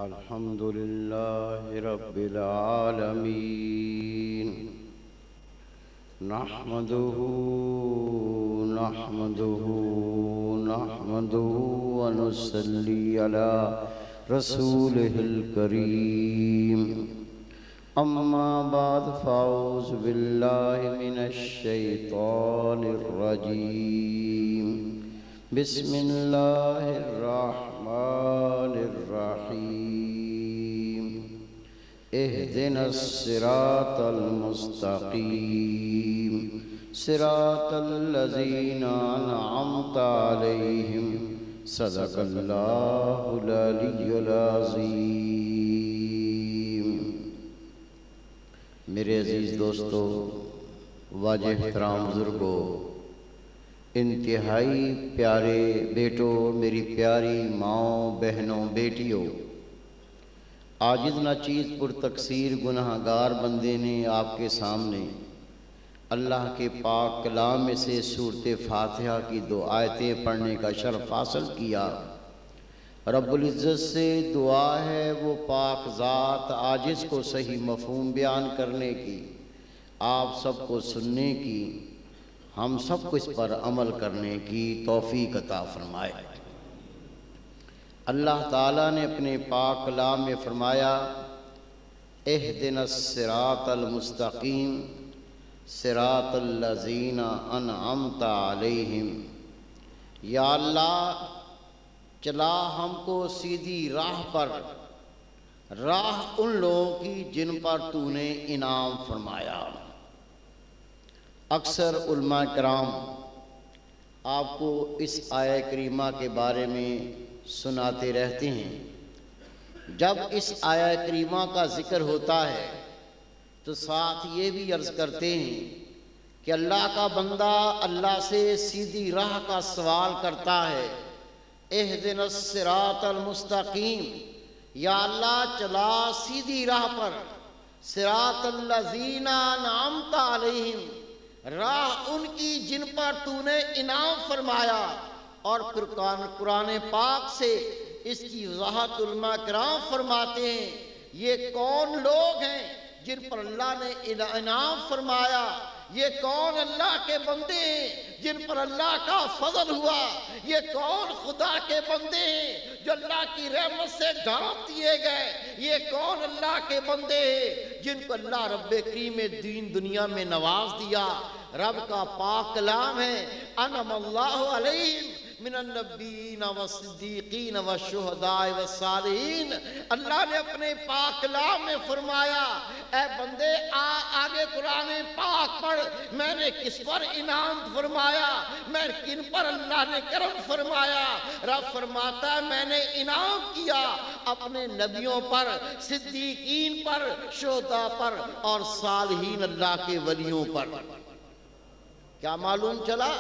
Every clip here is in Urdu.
الحمد لله رب العالمين نحمده ونصلي على رسوله الكريم أما بعد فأعوذ بالله من الشيطان الرجيم بسم الله الرحمن الرحيم اهدنا الصراط المستقيم صراط الذين أنعمت عليهم صدق الله العلي العظيم۔ میرے عزیز دوستو، واجب احترام بزرگوں، انتہائی پیارے بیٹوں، میری پیاری ماؤں، بہنوں، بیٹیوں، عاجز ناچیز پر تقصیر گناہگار بندے نے آپ کے سامنے اللہ کے پاک کلام میں سے سورۃ فاتحہ کی 2 آیتیں پڑھنے کا شرف حاصل کیا۔ رب العزت سے دعا ہے وہ پاک ذات عاجز کو صحیح مفہوم بیان کرنے کی، آپ سب کو سننے کی، ہم سب کو اس پر عمل کرنے کی توفیق عطا فرمائے۔ اللہ تعالیٰ نے اپنے پاک کلام میں فرمایا، اہدنا الصراط المستقیم صراط الذین انعمت علیہم۔ یا اللہ، چلا ہم کو سیدھی راہ پر، راہ ان لوگوں کی جن پر تو نے انعام فرمایا۔ اکثر علماء کرام آپ کو اس آیہ کریمہ کے بارے میں سناتے رہتے ہیں۔ جب اس آیہ کریمہ کا ذکر ہوتا ہے تو ساتھ یہ بھی عرض کرتے ہیں کہ اللہ کا بندہ اللہ سے سیدھی راہ کا سوال کرتا ہے، اہدنا الصراط المستقیم، یا اللہ چلا سیدھی راہ پر، صراط الذین انعمت علیہم، راہ ان کی جن پر تو نے انعام فرمایا۔ اور پھر قرآن پاک سے اس کی وضاحت علماء کرام فرماتے ہیں، یہ کون لوگ ہیں جن پر اللہ نے انعام فرمایا؟ یہ کون اللہ کے بندے ہیں جن پر اللہ کا فضل ہوا؟ یہ کون خدا کے بندے ہیں جو اللہ کی رحمت سے ڈھانپ دیے گئے؟ یہ کون اللہ کے بندے ہیں جن کو اللہ رب کریم دین دنیا میں نواز دیا؟ رب کا پاک کلام ہے، انعم اللہ علیہم من النبیین والصدیقین والشہداء والصالحین۔ اللہ نے اپنے پاک کلام میں فرمایا، اے بندے آگے قرآن پاک پڑھ، میں نے کس پر انعام فرمایا، میں کن پر اللہ نے کرم فرمایا؟ رب فرماتا ہے میں نے انعام کیا اپنے نبیوں پر، صدیقین پر، شہداء پر اور صالحین اللہ کے ولیوں پر۔ کیا معلوم چلا؟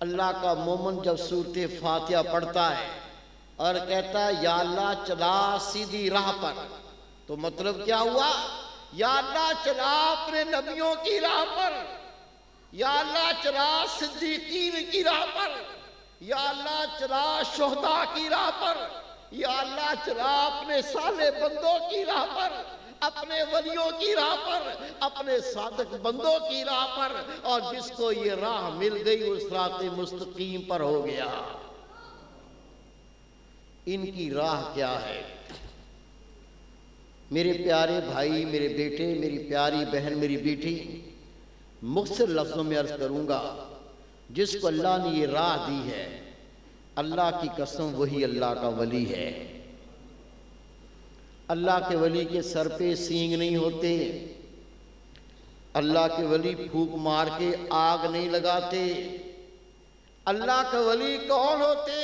اللہ کا مومن جب سورۃ فاتحہ پڑھتا ہے اور کہتا ہے یا اللہ چلا سیدھی راہ پر، تو مطلب کیا ہوا؟ یا اللہ چلا اپنے نبیوں کی راہ پر، یا اللہ چلا صدیقین کی راہ پر، یا اللہ چلا شہداء کی راہ پر، یا اللہ چلا اپنے صالح بندوں کی راہ پر، اپنے ولیوں کی راہ پر، اپنے صادق بندوں کی راہ پر، اور جس کو یہ راہ مل گئی وہ صراط مستقیم پر ہو گیا۔ ان کی راہ کیا ہے؟ میرے پیارے بھائی، میرے بیٹے، میری پیاری بہن، میری بیٹی، مختصر لفظوں میں عرض کروں گا، جس کو اللہ نے یہ راہ دی ہے، اللہ کی قسم وہی اللہ کا ولی ہے۔ اللہ کے ولی کے سر پہ سینگ نہیں ہوتے، اللہ کے ولی پھونک مار کے آگ نہیں لگاتے۔ اللہ کے ولی کون ہوتے؟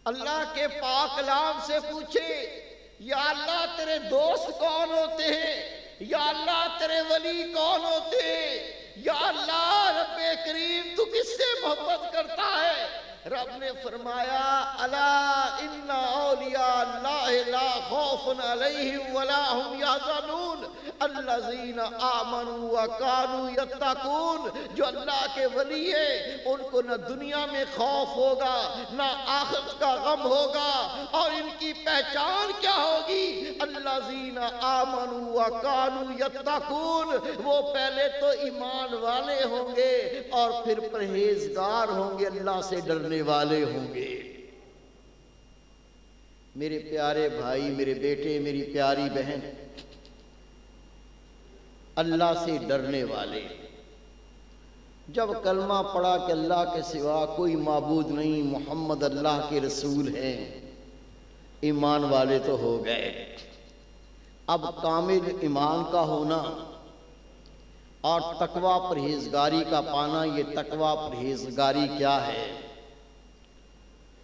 اللہ کے پاک کلام سے پوچھے، یا اللہ تیرے دوست کون ہوتے ہیں؟ یا اللہ تیرے ولی کون ہوتے ہیں؟ یا اللہ رب کریم تو کس سے محبت کرتا ہے؟ رب نے فرمایا، الا ان اولیاء اللہ لا خوف علیہم ولا هم یحزنون۔ الذین آمنوا وکانوا یتقون، جو اللہ کے ولی ہیں ان کو نہ دنیا میں خوف ہوگا نہ آخرت کا غم ہوگا، اور ان کی پہچان کیا ہوگی؟ الذین آمنوا وکانوا یتقون، وہ پہلے تو ایمان والے ہوں گے اور پھر پرہیزگار ہوں گے، اللہ سے ڈرنے والے ہوں گے۔ میرے پیارے بھائی، میرے بیٹے، میری پیاری بہن، اللہ سے ڈرنے والے، جب کلمہ پڑھا کہ اللہ کے سوا کوئی معبود نہیں، محمد اللہ کے رسول ہیں، ایمان والے تو ہو گئے۔ اب کامل ایمان کا ہونا اور تقوی پرہیزگاری کا پانا، یہ تقوی پرہیزگاری کیا ہے؟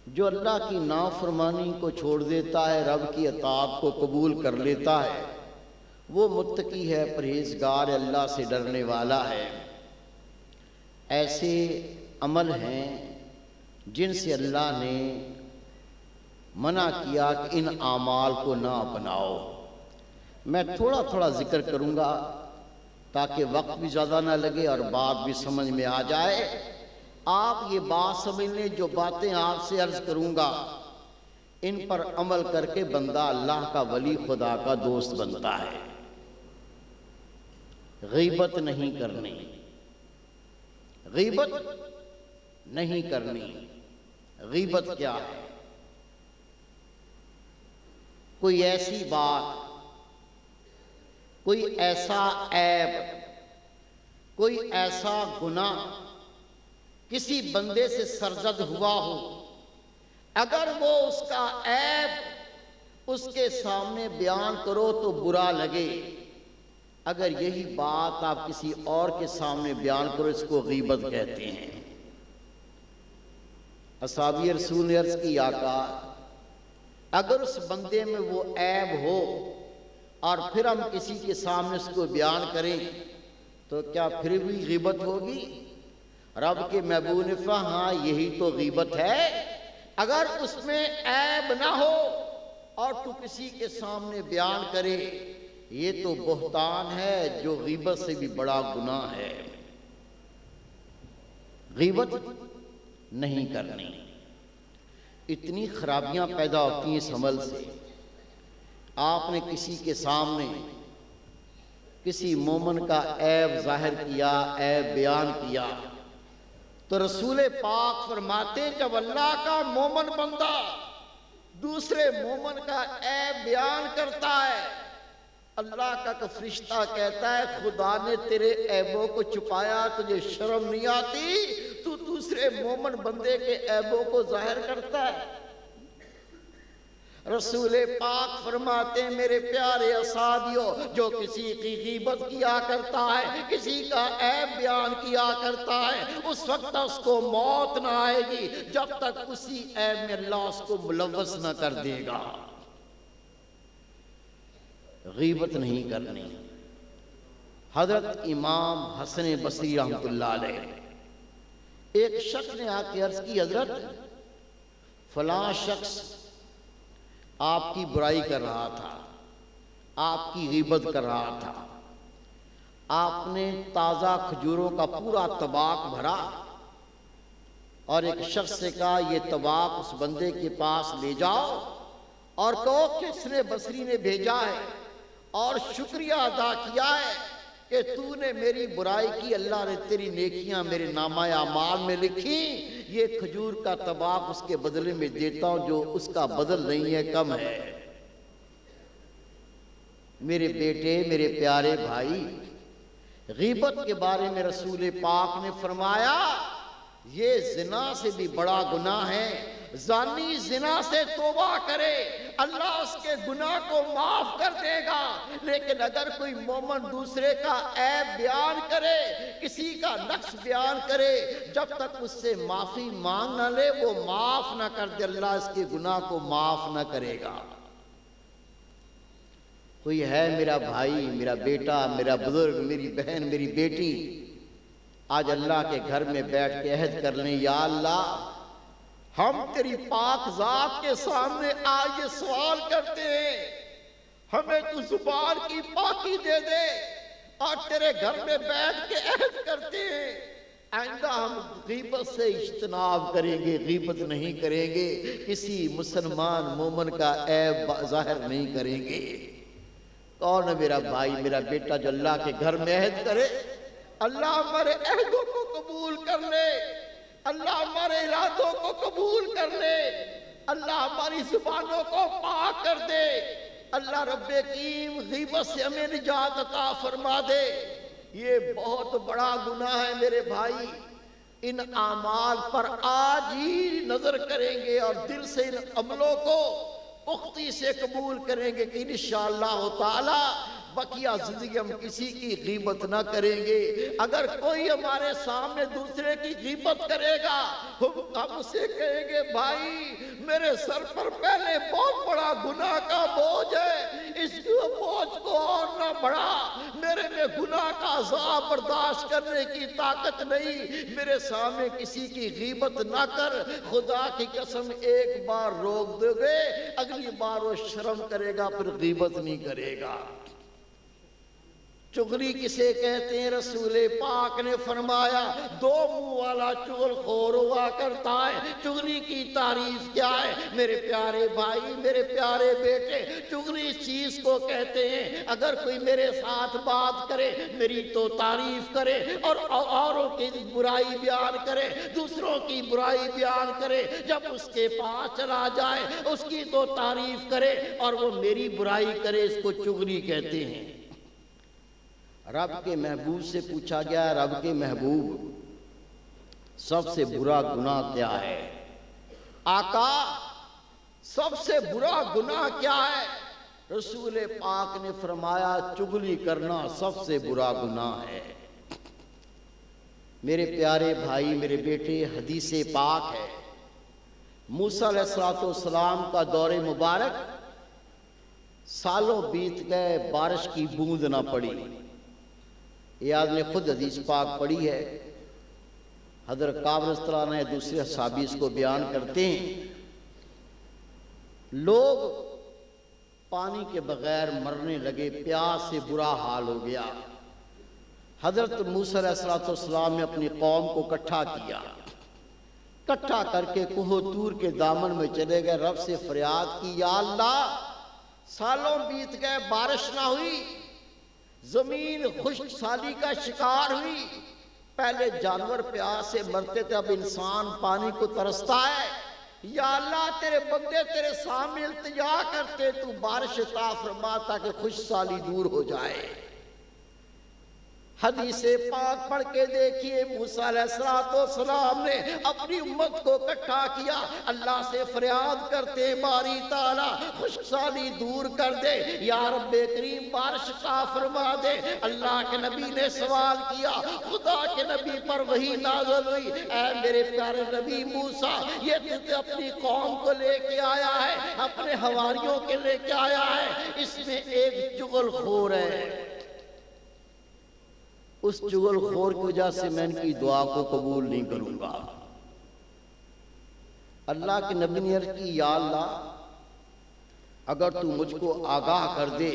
جو اللہ کی نافرمانی کو چھوڑ دیتا ہے، رب کی اطاعت کو قبول کر لیتا ہے، وہ متقی ہے، پرہیزگار ہے، اللہ سے ڈرنے والا ہے۔ ایسے عمل ہیں جن سے اللہ نے منع کیا کہ ان اعمال کو نہ اپناؤ۔ میں تھوڑا تھوڑا ذکر کروں گا تاکہ وقت بھی زیادہ نہ لگے اور بات بھی سمجھ میں آ جائے۔ آپ یہ بات سمجھ لیں، جو باتیں آپ سے عرض کروں گا ان پر عمل کر کے بندہ اللہ کا ولی، خدا کا دوست بنتا ہے۔ غیبت نہیں کرنی، غیبت نہیں کرنی۔ غیبت کیا ہے؟ کوئی ایسی بات، کوئی ایسا عیب، کوئی ایسا گناہ کسی بندے سے سرزد ہوا ہو، اگر وہ اس کا عیب اس کے سامنے بیان کرو تو برا لگے، اگر یہی بات آپ کسی اور کے سامنے بیان کرو، اس کو غیبت کہتے ہیں۔ اصحابی رسول نے عرض کی، آقا اگر اس بندے میں وہ عیب ہو اور پھر ہم کسی کے سامنے اس کو بیان کریں تو کیا پھر بھی غیبت ہوگی؟ رب کے محبوب نے فرمایا، ہاں یہی تو غیبت ہے۔ اگر اس میں عیب نہ ہو اور تو کسی کے سامنے بیان کرے، یہ تو بہتان ہے، جو غیبت سے بھی بڑا گناہ ہے۔ غیبت نہیں کرنی۔ اتنی خرابیاں پیدا ہوتی ہیں اس عمل سے۔ آپ نے کسی کے سامنے کسی مومن کا عیب ظاہر کیا، عیب بیان کیا، تو رسول پاک فرماتے جب اللہ کا مومن بندہ دوسرے مومن کا عیب بیان کرتا ہے، اللہ کا فرشتہ کہتا ہے خدا نے تیرے عیبوں کو چھپایا، تجھے شرم نہیں آتی؟ تو دوسرے مومن بندے کے عیبوں کو ظاہر کرتا ہے۔ رسول پاک فرماتے ہیں میرے پیارے اساتذیوں، جو کسی کی غیبت کیا کرتا ہے، کسی کا عیب بیان کیا کرتا ہے، اس وقت اس کو موت نہ آئے گی جب تک اسی عیب میں اللہ اس کو ملوث نہ کر دے گا۔ غیبت نہیں کرنی۔ حضرت امام حسن بصری رحمۃ اللہ علیہ، ایک شخص نے آ کے عرض کی، حضرت فلاں شخص آپ کی برائی کر رہا تھا، آپ کی غیبت کر رہا تھا، آپ نے تازہ کھجوروں کا پورا طباق بھرا اور ایک شخص سے کہا یہ طباق اس بندے کے پاس لے جاؤ اور کہو کہ اس نے بصری نے بھیجا ہے اور شکریہ ادا کیا ہے کہ تو نے میری برائی کی، اللہ نے تیری نیکیاں میرے نامہ اعمال میں لکھی، یہ کھجور کا طباق اس کے بدلے میں دیتا ہوں جو اس کا بدل نہیں ہے، کم ہے۔ میرے بیٹے، میرے پیارے بھائی، غیبت کے بارے میں رسول پاک نے فرمایا یہ زنا سے بھی بڑا گناہ ہے۔ زانی زنا سے توبہ کرے، اللہ اس کے گناہ کو معاف کر دے گا، لیکن اگر کوئی مومن دوسرے کا عیب بیان کرے، کسی کا نقص بیان کرے، جب تک اس سے معافی مانگ نہ لے وہ معاف نہ کر دے، اللہ اس کے گناہ کو معاف نہ کرے گا۔ کوئی ہے میرا بھائی، میرا بیٹا، میرا بزرگ، میری بہن، میری بیٹی، آج اللہ کے گھر میں بیٹھ کے عہد کر لیں، یا اللہ ہم تیری پاک ذات کے سامنے آج یہ سوال کرتے ہیں، ہمیں تو زبان کی پاکی دے دے، اور تیرے گھر میں بیٹھ کے عہد کرتے ہیں آئندہ ہم غیبت سے اجتناب کریں گے، غیبت نہیں کریں گے، کسی مسلمان مومن کا عیب ظاہر نہیں کریں گے۔ کون ہے میرا بھائی، میرا بیٹا جو اللہ کے گھر میں عہد کرے؟ اللہ ہمارے عہدوں کو قبول کر لے، اللہ ہمارے ارادوں کو قبول کر لے، اللہ ہماری زبانوں کو پاک کر دے، اللہ رب کریم غیبت سے ہمیں نجات عطا فرما دے۔ یہ بہت بڑا گناہ ہے میرے بھائی، ان اعمال پر آج ہی نظر کریں گے اور دل سے ان عملوں کو پختی سے قبول کریں گے کہ انشاءاللہ تعالی بقیہ زندگی ہم کسی کی غیبت نہ کریں گے۔ اگر کوئی ہمارے سامنے دوسرے کی غیبت کرے گا، ہم اسے کہیں گے بھائی میرے سر پر پہلے بہت بڑا گناہ کا بوجھ ہے، اس بوجھ کو اور نہ بڑھا، میرے میں گناہ کا عذاب برداشت کرنے کی طاقت نہیں، میرے سامنے کسی کی غیبت نہ کر، خدا کی قسم ایک بار روک دو گے، اگلی بار وہ شرم کرے گا، پھر غیبت نہیں کرے گا۔ چغلی کسے کہتے ہیں؟ رسول پاک نے فرمایا دو منہ والا چغل خور ہوا کرتا ہے۔ چغلی کی تعریف کیا ہے میرے پیارے بھائی، میرے پیارے بیٹے؟ چغلی اس چیز کو کہتے ہیں اگر کوئی میرے ساتھ بات کرے میری تو تعریف کرے اور اوروں کی برائی بیان کرے، دوسروں کی برائی بیان کرے، جب اس کے پاس چلا جائے اس کی تو تعریف کرے اور وہ میری برائی کرے، اس کو چغلی کہتے ہیں۔ رب کے محبوب سے پوچھا گیا رب کے محبوب سب سے برا گناہ کیا ہے؟ آقا سب سے برا گناہ کیا ہے؟ رسول پاک نے فرمایا چغلی کرنا سب سے برا گناہ ہے۔ میرے پیارے بھائی، میرے بیٹے، حدیث پاک ہے موسیٰ علیہ السلام کا دور مبارک، سالوں بیت گئے، بارش کی بوند نہ پڑی۔ یہ آپ نے خود حدیث پاک پڑھی ہے، حضرت کعب رضی اللہ عنہ دوسرے صحابی اس کو بیان کرتے ہیں، لوگ پانی کے بغیر مرنے لگے، پیاس سے برا حال ہو گیا۔ حضرت موسیٰ علیہ السلام نے اپنی قوم کو اکٹھا کیا، اکٹھا کر کے کوہ طور کے دامن میں چلے گئے، رب سے فریاد کی یا اللہ سالوں بیت گئے، بارش نہ ہوئی، زمین خشک سالی کا شکار ہوئی، پہلے جانور پیاس سے مرتے تھے، اب انسان پانی کو ترستا ہے، یا اللہ تیرے بندے تیرے سامنے التجا کرتے تو بارش عطا فرما تاکہ خشک سالی دور ہو جائے۔ حدیث پاک پڑھ کے دیکھیے موسیٰ علیہ السلام نے اپنی امت کو اکٹھا کیا، اللہ سے فریاد کرتے باری تعالیٰ خشک سالی دور کر دے، یا رب کریم بارش عطا فرما دے۔ اللہ کے نبی نے سوال کیا، خدا کے نبی پر وحی نازل ہوئی، اے میرے پیارے نبی موسیٰ یہ تو اپنی قوم کو لے کے آیا ہے، اپنے حواریوں کے لے کے آیا ہے، اس میں ایک چغل خور ہے، اس چغل خور کی وجہ سے میں ان کی دعا کو قبول نہیں کروں گا۔ اللہ کے نبی نے عرض کی یا اللہ اگر تو مجھ کو آگاہ کر دے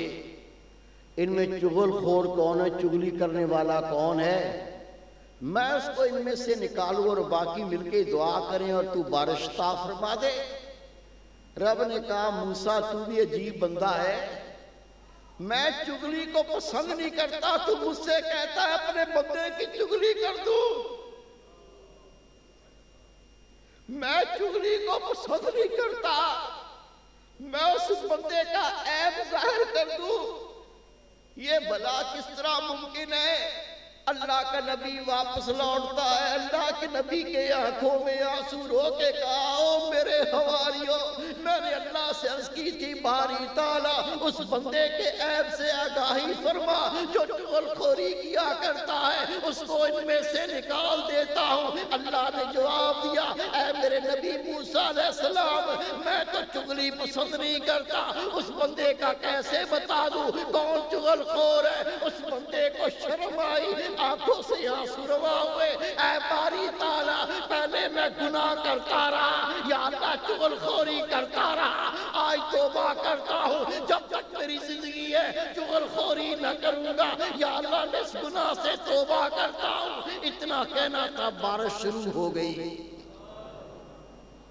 ان میں چغل خور کون ہے، چغلی کرنے والا کون ہے، میں اس کو ان میں سے نکالوں اور باقی مل کے دعا کریں اور تو بارش عطا فرما دے۔ رب نے کہا موسیٰ تو بھی عجیب بندہ ہے، میں چغلی کو پسند نہیں کرتا، تو مجھ سے کہتا ہے اپنے بندے کی چغلی کر دوں، میں چغلی کو پسند نہیں کرتا، میں اس بندے کا عیب ظاہر کر دوں، یہ بھلا کس طرح ممکن ہے؟ اللہ کا نبی واپس لوٹتا ہے، اللہ کے نبی کے آنکھوں میں آنسو رو کے کہا او میرے حواریوں میں نے اللہ سے عرض کی تھی باری تعالیٰ اس بندے کے عیب سے آگاہی فرما جو چغل خوری کیا کرتا ہے، اس کو ان میں سے نکال دیتا ہوں۔ اللہ نے جواب دیا اے میرے نبی موسیٰ علیہ السلام میں تو چغلی پسند نہیں کرتا، اس بندے کا کیسے بتا دوں کون چغل خور ہے؟ اس بندے کو شرم آئی، آنکھوں سے آنسو روا ہوئے، اے باری تعالیٰ پہلے پہلے میں گناہ کرتا رہا، یا اللہ چغل خوری کرتا رہا، آج توبہ کرتا ہوں، جب تک میری زندگی ہے چغل خوری نہ کروں گا، یا اللہ میں اس گناہ سے توبہ کرتا ہوں۔ اتنا کہنا تھا، بارش شروع ہو گئی۔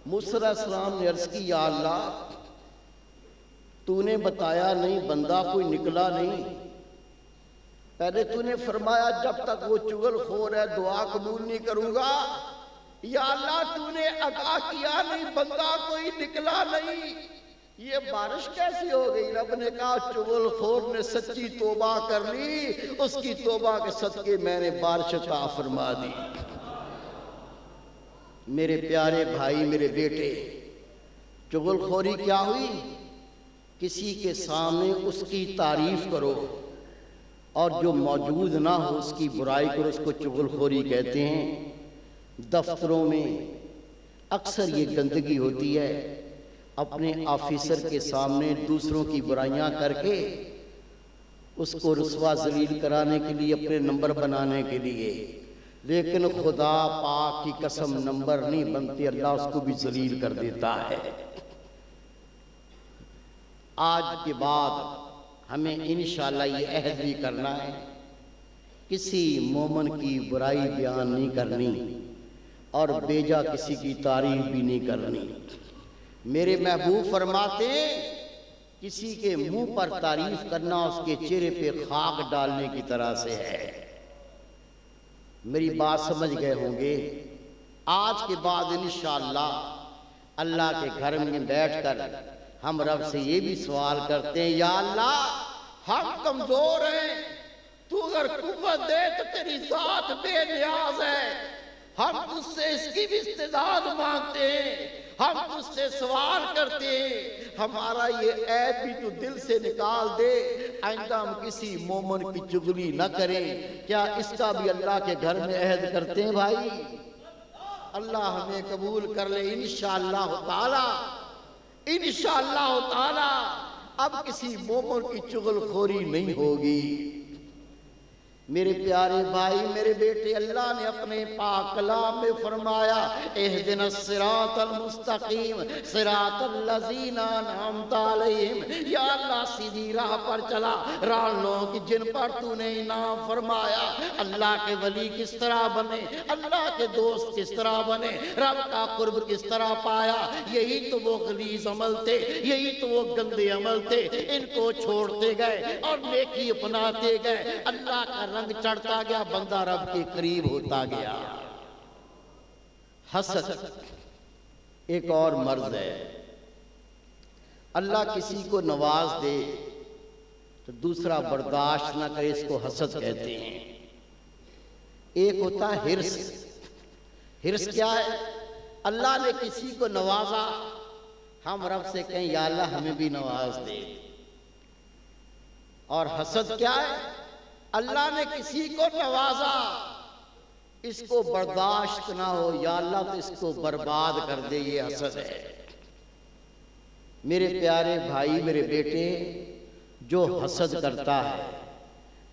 موسیٰ علیہ السلام نے عرض کی، یا اللہ تو نے بتایا نہیں، بندہ کوئی نکلا نہیں، پہلے تو نے فرمایا جب تک وہ چغل خور ہے دعا قبول نہیں کروں گا، یا اللہ تو نے آگاہ کیا نہیں، بندہ کوئی نکلا نہیں، یہ بارش کیسی ہو گئی؟ رب نے کہا چغل خور نے سچی توبہ کر لی، اس کی توبہ کے صدقے میں نے بارش عطا فرما دی۔ میرے پیارے بھائی، میرے بیٹے، چغل خوری کیا ہوئی؟ کسی کے سامنے اس کی تعریف کرو اور جو موجود نہ ہو اس کی برائی کرو، اس کو چغل خوری کہتے ہیں۔ دفتروں میں اکثر یہ گندگی ہوتی ہے، اپنے آفیسر کے سامنے دوسروں کی برائیاں کر کے اس کو رسوا ذلیل کرانے کے لیے، اپنے نمبر بنانے کے لیے، لیکن خدا پاک کی قسم نمبر نہیں بنتی، اللہ اس کو بھی ذلیل کر دیتا ہے۔ آج کے بعد ہمیں انشاءاللہ یہ عہد بھی کرنا ہے، کسی مومن کی برائی بیان نہیں کرنی اور بیجا کسی کی تعریف بھی نہیں کرنی۔ میرے محبوب فرماتے ہیں کسی کے منہ پر تعریف کرنا اس کے چہرے پہ خاک ڈالنے کی طرح سے ہے۔ میری بات سمجھ گئے ہوں گے؟ آج کے بعد انشاءاللہ اللہ کے گھر میں بیٹھ کر ہم رب سے یہ بھی سوال کرتے ہیں، یا اللہ ہم کمزور ہیں، تو اگر قوت دے تو تیری ذات بے نیاز ہے، ہم تجھ سے اس کی بھی استعداد مانگتے ہیں، ہم تجھ سے سوال کرتے ہیں، ہمارا یہ عیب بھی تو دل سے نکال دے، آئندہ ہم کسی مومن کی چغلی نہ کریں۔ کیا اس کا بھی اللہ کے گھر میں عہد کرتے ہیں بھائی؟ اللہ ہمیں قبول کر لے انشاءاللہ تعالی، انشاءاللہ تعالی اب کسی مومن کی چغل خوری نہیں ہوگی۔ میرے پیارے بھائی، میرے بیٹے، اللہ نے اپنے پاک کلام میں فرمایا، اہدنا الصراط المستقیم صراط الذین انعمت علیہم، یا اللہ سیدھی راہ پر چلا، راہ لوگ کی جن پر تو نے انعام فرمایا۔ اللہ کے ولی کس طرح بنے، اللہ کے دوست کس طرح بنے، رب کا قرب کس طرح پایا، یہی تو وہ غلیظ عمل تھے، یہی تو وہ گندے عمل تھے، ان کو چھوڑتے گئے اور نیکی اپناتے گئے، اللہ کا رنگ چڑھتا گیا، بندہ رب کے قریب ہوتا گیا۔ حسد ایک اور مرض ہے، اللہ کسی کو نواز دے تو دوسرا برداشت نہ کرے، اس کو حسد کہتے ہیں۔ ایک ہوتا ہے ہرس۔ ہرس کیا ہے؟ اللہ نے کسی کو نوازا، ہم رب سے کہیں یا اللہ ہمیں بھی نواز دے۔ اور حسد کیا ہے؟ اللہ نے کسی کو نوازا، اس کو برداشت نہ ہو، یا اللہ تو اس کو برباد کر دے، یہ حسد ہے۔ میرے پیارے بھائی، میرے بیٹے، جو حسد کرتا ہے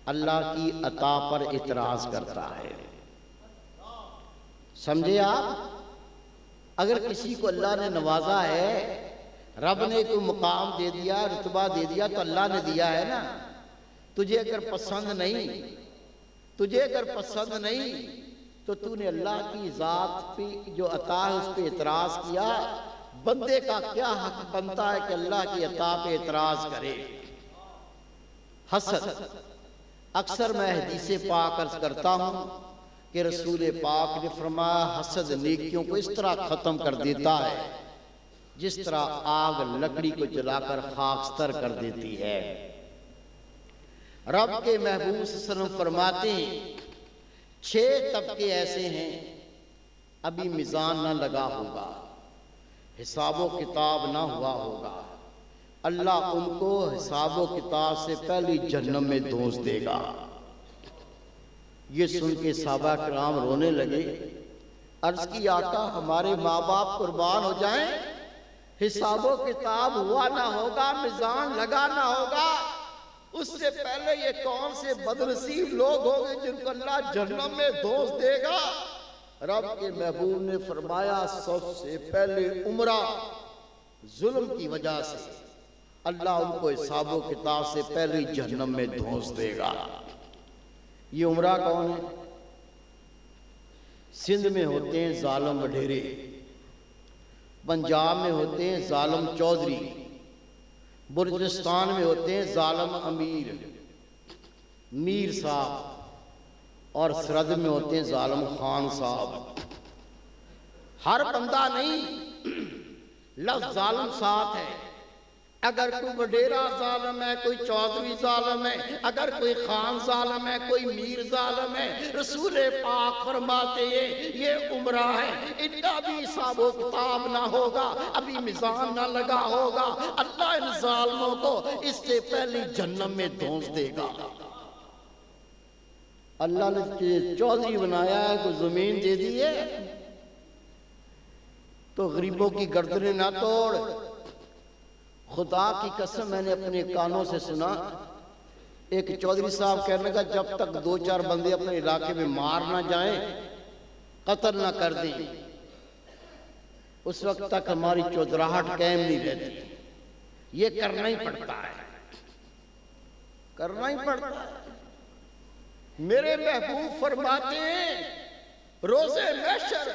اللہ کی عطا پر اعتراض کرتا ہے۔ سمجھے آپ؟ اگر کسی کو اللہ نے نوازا ہے، رب نے کوئی مقام دے دیا، رتبہ دے دیا، تو اللہ نے دیا ہے نا۔ تجھے اگر پسند نہیں تو تو نے اللہ کی ذات پہ جو عطا ہے اس پہ اعتراض کیا۔ بندے کا کیا حق بنتا ہے کہ اللہ کی عطا پہ اعتراض کرے؟ حسد، اکثر میں حدیث پاک عرض کرتا ہوں کہ رسول پاک نے فرمایا حسد نیکیوں کو اس طرح ختم کر دیتا ہے جس طرح آگ لکڑی کو جلا کر خاکستر کر دیتی ہے۔ رب کے محبوب صلی اللہ علیہ وسلم فرماتے ہیں 6 طبقے ایسے ہیں، ابھی میزان نہ لگا ہوگا، حساب و کتاب نہ ہوا ہوگا، اللہ ان کو حساب و کتاب سے پہلی جہنم میں دھونس دے گا۔ یہ سن کے صحابہ کرام رونے لگے، عرض کی آقا ہمارے ماں باپ قربان ہو جائیں، حساب و کتاب ہوا نہ ہوگا، میزان لگا نہ ہوگا، اس سے پہلے یہ کون سے بدنصیب لوگ ہوں گے جن کو اللہ جہنم میں دھونس دے گا؟ رب کے محبوب نے فرمایا سب سے پہلے عمرہ ظلم کی وجہ سے اللہ ان کو حساب و کتاب سے پہلے جہنم میں دھونس دے گا۔ یہ عمرہ کون ہے؟ سندھ میں ہوتے ہیں ظالم وڈیرے، پنجاب میں ہوتے ہیں ظالم چودھری، بلوچستان میں ہوتے ہیں ظالم امیر میر صاحب، اور سرحد میں ہوتے ہیں ظالم خان صاحب۔ ہر بندہ نہیں، لفظ ظالم ساتھ ہے۔ اگر کوئی وڈیرا ظالم ہے، کوئی چودھری ظالم ہے، اگر کوئی خان ظالم ہے، کوئی میر ظالم ہے، رسول پاک فرماتے ہیں یہ عمرہ ہے، ان کا بھی حساب و کتاب نہ ہوگا، ابھی میزان نہ لگا ہوگا، اللہ ان ظالموں کو اس سے پہلے جہنم میں دھونس دے گا۔ اللہ نے چودھری بنایا ہے، کوئی زمین دے دی ہے تو غریبوں کی گردنیں نہ توڑ۔ خدا کی قسم میں نے اپنے کانوں سے سنا، ایک چودھری صاحب کہنے لگا جب تک دو چار بندے اپنے علاقے میں مار نہ جائیں، قتل نہ کر دیں، اس وقت تک ہماری چودراہٹ قائم نہیں رہتی۔ یہ کرنا ہی پڑتا ہے، کرنا ہی پڑتا ہے۔ میرے محبوب فرماتے ہیں روز محشر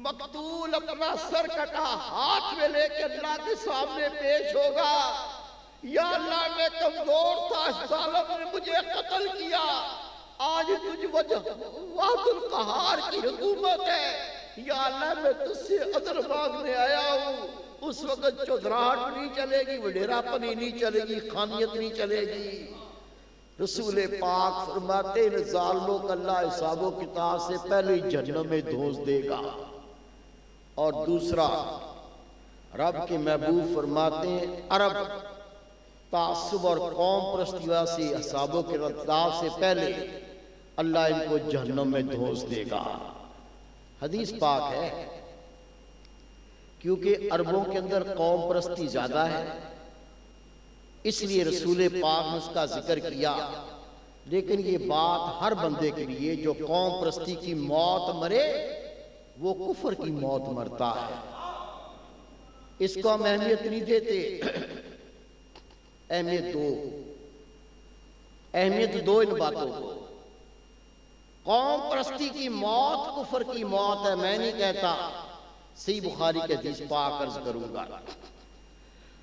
مقتول اپنا سر کٹا ہاتھ میں لے کے اللہ کے سامنے پیش ہوگا، یا اللہ میں کمزور تھا، اس ظالم نے مجھے قتل کیا، آج تجھ وجہ وحد القہار کی حکومت ہے، یا اللہ میں تجھ سے عذر مانگنے آیا ہوں۔ اس وقت چودراہٹ نہیں چلے گی، وڈیرا پنی نہیں چلے گی، خانیت نہیں چلے گی۔ رسول پاک فرماتے ہیں ظالموں کا اللہ حساب و کتاب سے پہلے جہنم میں دھونس دے گا۔ اور دوسرا رب کے محبوب فرماتے ہیں عرب تعصب اور قوم پرستی سے حساب و کتاب سے پہلے اللہ ان کو جہنم میں دھونس دے گا۔ حدیث پاک ہے، کیونکہ عربوں کے اندر قوم پرستی زیادہ ہے اس لیے رسول پاک نے اس کا ذکر کیا، لیکن یہ بات ہر بندے کے لیے جو قوم پرستی کی موت مرے وہ کفر کی موت مرتا ہے۔ اس کو ہم اہمیت نہیں دیتے، اہمیت دو ان باتوں کو۔ قوم پرستی کی موت کفر کی موت ہے، میں نہیں کہتا، صحیح بخاری کے حدیث پاک عرض کروں گا۔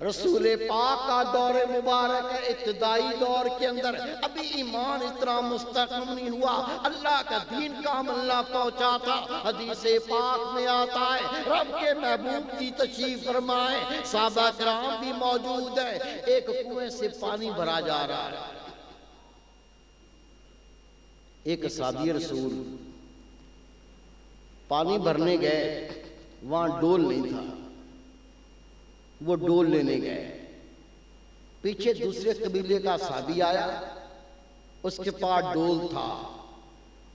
رسول پاک کا دور مبارک ہے، ابتدائی دور کے اندر ابھی ایمان اتنا مستحکم نہیں ہوا، اللہ کا دین کامل نہ پہنچا تھا۔ حدیث پاک میں آتا ہے رب کے محبوب کی تشریف فرمائے، صحابہ کرام بھی موجود ہیں، ایک کنویں سے پانی بھرا جا رہا ہے۔ ایک صحابی رسول پانی بھرنے گئے، وہاں ڈول نہیں تھا، وہ ڈول لینے گئے، پیچھے دوسرے قبیلے کا صحابی آیا، اس کے پاس ڈول تھا،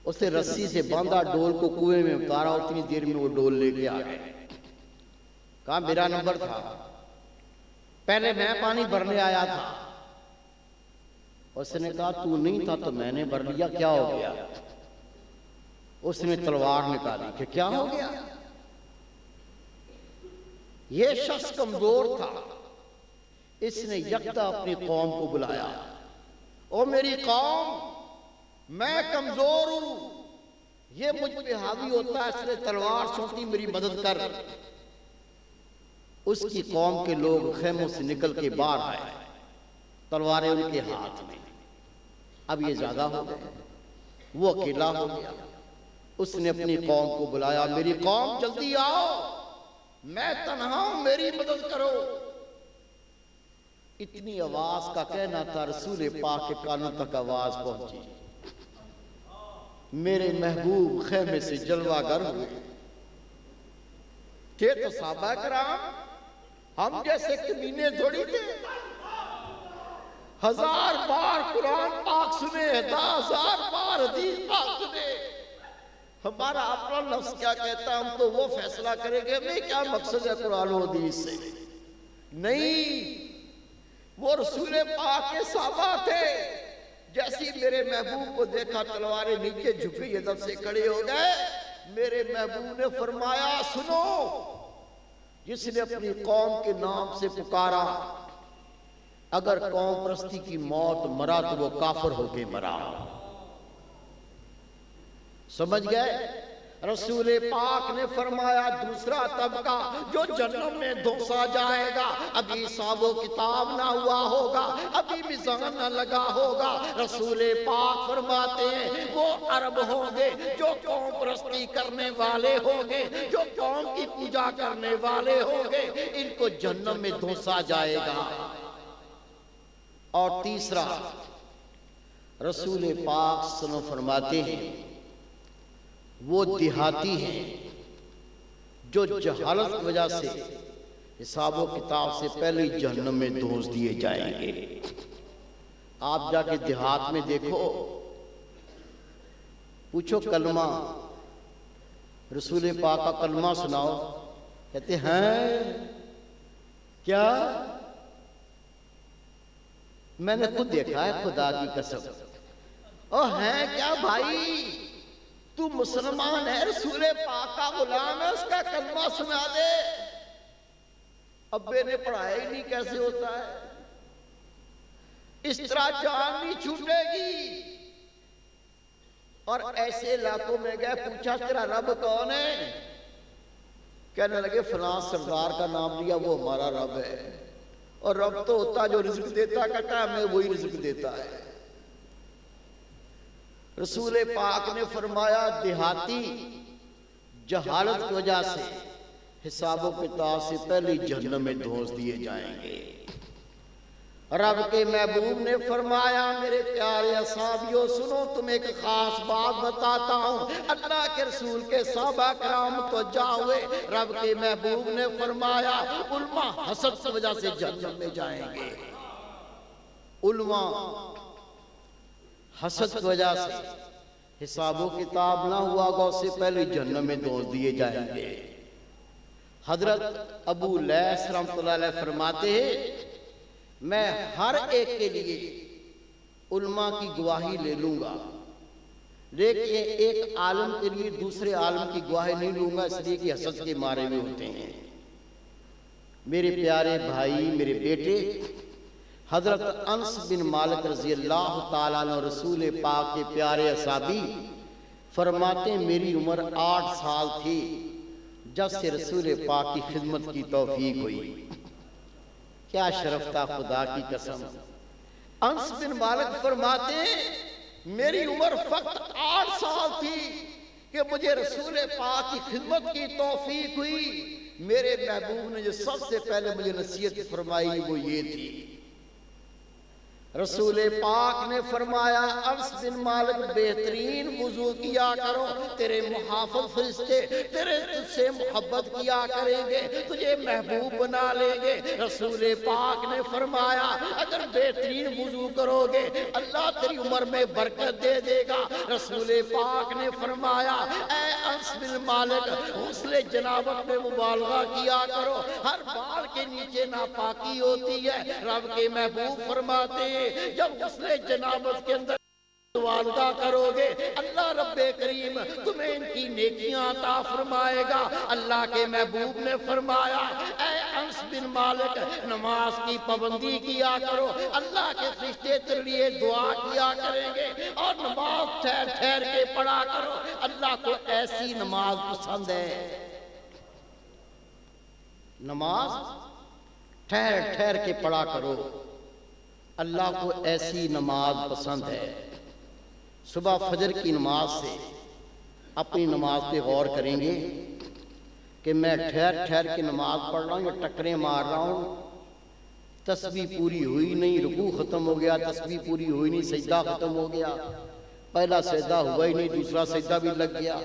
اسے رسی سے باندھا، ڈول کو کنویں میں اتارا، اتنی دیر میں وہ ڈول لے کے آ گئے۔ کہا میرا نمبر تھا، پہلے میں پانی بھرنے آیا تھا۔ اس نے کہا تو نہیں تھا تو میں نے بھر لیا، کیا ہو گیا؟ اس نے تلوار نکالی کہ کیا ہو گیا؟ یہ شخص کمزور تھا، اس نے یکدم اپنی قوم کو بلایا، او میری قوم میں کمزور ہوں، یہ مجھ پہ حاوی ہوتا ہے، اس نے تلوار سونپی، میری مدد کر۔ اس کی قوم کے لوگ خیموں سے نکل کے باہر آئے، تلواریں ان کے ہاتھ میں۔ اب یہ زیادہ ہو گئے، وہ اکیلا ہو گیا، اس نے اپنی قوم کو بلایا، میری قوم جلدی آؤ، میں تنہا ہوں، میری مدد کرو۔ اتنی آواز کا کہنا تھا، رسول پاک کے کانوں تک آواز پہنچی، میرے محبوب خیمے سے جلوہ گر ہوئے۔ تھے تو صحابہ کرام، ہم جیسے کمینے تھوڑی تھے، 1000 بار قرآن پاک سنے، 10,000 بار حدیث پاک سنے، ہمارا اپنا لفظ کیا کہتا ہے ہم تو وہ فیصلہ کریں گے، میں کیا مقصد ہے قرآن و حدیث سے؟ نہیں، وہ رسول پاک کے صحابہ تھے، جیسی میرے محبوب کو دیکھا تلواریں نیچے جھکی، ادب سے کھڑے ہو گئے، میرے محبوب نے فرمایا سنو، جس نے اپنی قوم کے نام سے پکارا، اگر قوم پرستی کی موت مرا تو وہ کافر ہو کے مرا۔ سمجھ گئے؟ رسول پاک نے فرمایا دوسرا طبقہ جو جہنم میں دھنسا جائے گا، ابھی حساب و کتاب نہ ہوا ہوگا، ابھی میزان نہ لگا ہوگا، رسول پاک فرماتے ہیں وہ عرب ہوں گے جو قوم پرستی کرنے والے ہوں گے، جو قوم کی پوجا کرنے والے ہوں گے، ان کو جہنم میں دھنسا جائے گا۔ اور تیسرا رسول پاک صلی اللہ علیہ وسلم فرماتے ہیں وہ دیہاتی ہیں جو جہالت کی وجہ سے حساب و کتاب سے پہلے جہنم میں دھونس دیے جائیں گے۔ آپ جا کے دیہات میں دیکھو، پوچھو کلمہ، رسول پاک کا کلمہ سناؤ، کہتے ہیں کیا؟ میں نے خود دیکھا ہے، خدا کی قسم۔ او ہیں کیا بھائی، تو مسلمان ہے، رسول پاک کا غلام ہے، اس کا کلمہ سنا دے۔ ابے نے پڑھایا ہی نہیں، کیسے ہوتا ہے؟ اس طرح جان نہیں چھوٹے گی۔ اور ایسے علاقوں میں گئے، پوچھا تیرا رب کون ہے؟ کہنے لگے فلاں سردار کا نام لیا، وہ ہمارا رب ہے۔ اور رب تو ہوتا جو رزق دیتا کا ٹائم ہے، وہی رزق دیتا ہے۔ رسول پاک نے فرمایا دیہاتی جہالت کی وجہ سے حساب و کتاب سے پہلے جہنم میں دھونس دیے جائیں گے۔ رب کے محبوب نے فرمایا میرے پیارے اصحابیوں سنو، تم ایک خاص بات بتاتا ہوں۔ اللہ کے رسول کے صحابہ کرام تو جاؤے، رب کے محبوب نے فرمایا علماء حسد کی وجہ سے جہنم میں جائیں گے۔ علماء حسد کی وجہ سے حساب و کتاب نہ ہوا گا، اس سے پہلے جہنم میں دھونس دیے جائیں گے۔ حضرت ابو لیث رحمۃ اللہ علیہ فرماتے ہیں میں ہر ایک کے لیے علماء کی گواہی لے لوں گا، لیکن ایک عالم کے لیے دوسرے عالم کی گواہی نہیں لوں گا، اس لیے کہ حسد کے مارے میں ہوتے ہیں۔ میرے پیارے بھائی، میرے بیٹے، حضرت انس بن مالک رضی اللہ تعالیٰ عنہ رسول پاک کے پیارے اصحابی فرماتے ہیں میری عمر 8 سال تھی جب سے رسول پاک کی خدمت کی توفیق ہوئی۔ کیا شرف تھا، خدا کی قسم۔ انس بن مالک فرماتے ہیں میری عمر فقط 8 سال تھی کہ مجھے رسول پاک کی خدمت کی توفیق ہوئی۔ میرے محبوب نے جو سب سے پہلے مجھے نصیحت فرمائی وہ یہ تھی، رسول پاک نے فرمایا انس بن مالک بہترین وضو کیا کرو، تیرے محافظ فرشتے تیرے تجھ سے محبت کیا کریں گے، تجھے محبوب بنا لیں گے۔ رسول پاک نے فرمایا اگر بہترین وضو کرو گے اللہ تیری عمر میں برکت دے دے گا۔ رسول پاک نے فرمایا اے انس بن مالک غسل جنابت میں مبالغہ کیا کرو، ہر بال کے نیچے ناپاکی ہوتی ہے۔ رب کے محبوب فرماتے ہیں جب غسل جنابت کے اندر مبالغہ کرو گے اللہ رب کریم تمہیں ان کی نیکیاں عطا فرمائے گا۔ اللہ کے محبوب نے فرمایا اے انس بن مالک نماز کی پابندی کیا کرو، اللہ کے فرشتے تیرے لیے دعا کیا کریں گے، اور نماز ٹھہر ٹھہر کے پڑھا کرو، اللہ کو ایسی نماز پسند ہے۔ نماز ٹھہر ٹھہر کے پڑھا کرو، اللہ کو ایسی نماز پسند ہے۔ صبح فجر کی نماز سے اپنی نماز پہ غور کریں گے کہ میں ٹھہر ٹھہر کے نماز پڑھ رہا ہوں یا ٹکریں مار رہا ہوں، تسبیح پوری ہوئی نہیں، رکوع ختم ہو گیا، تسبیح پوری ہوئی نہیں، سجدہ ختم ہو گیا، پہلا سجدہ ہوا ہی نہیں دوسرا سجدہ بھی لگ گیا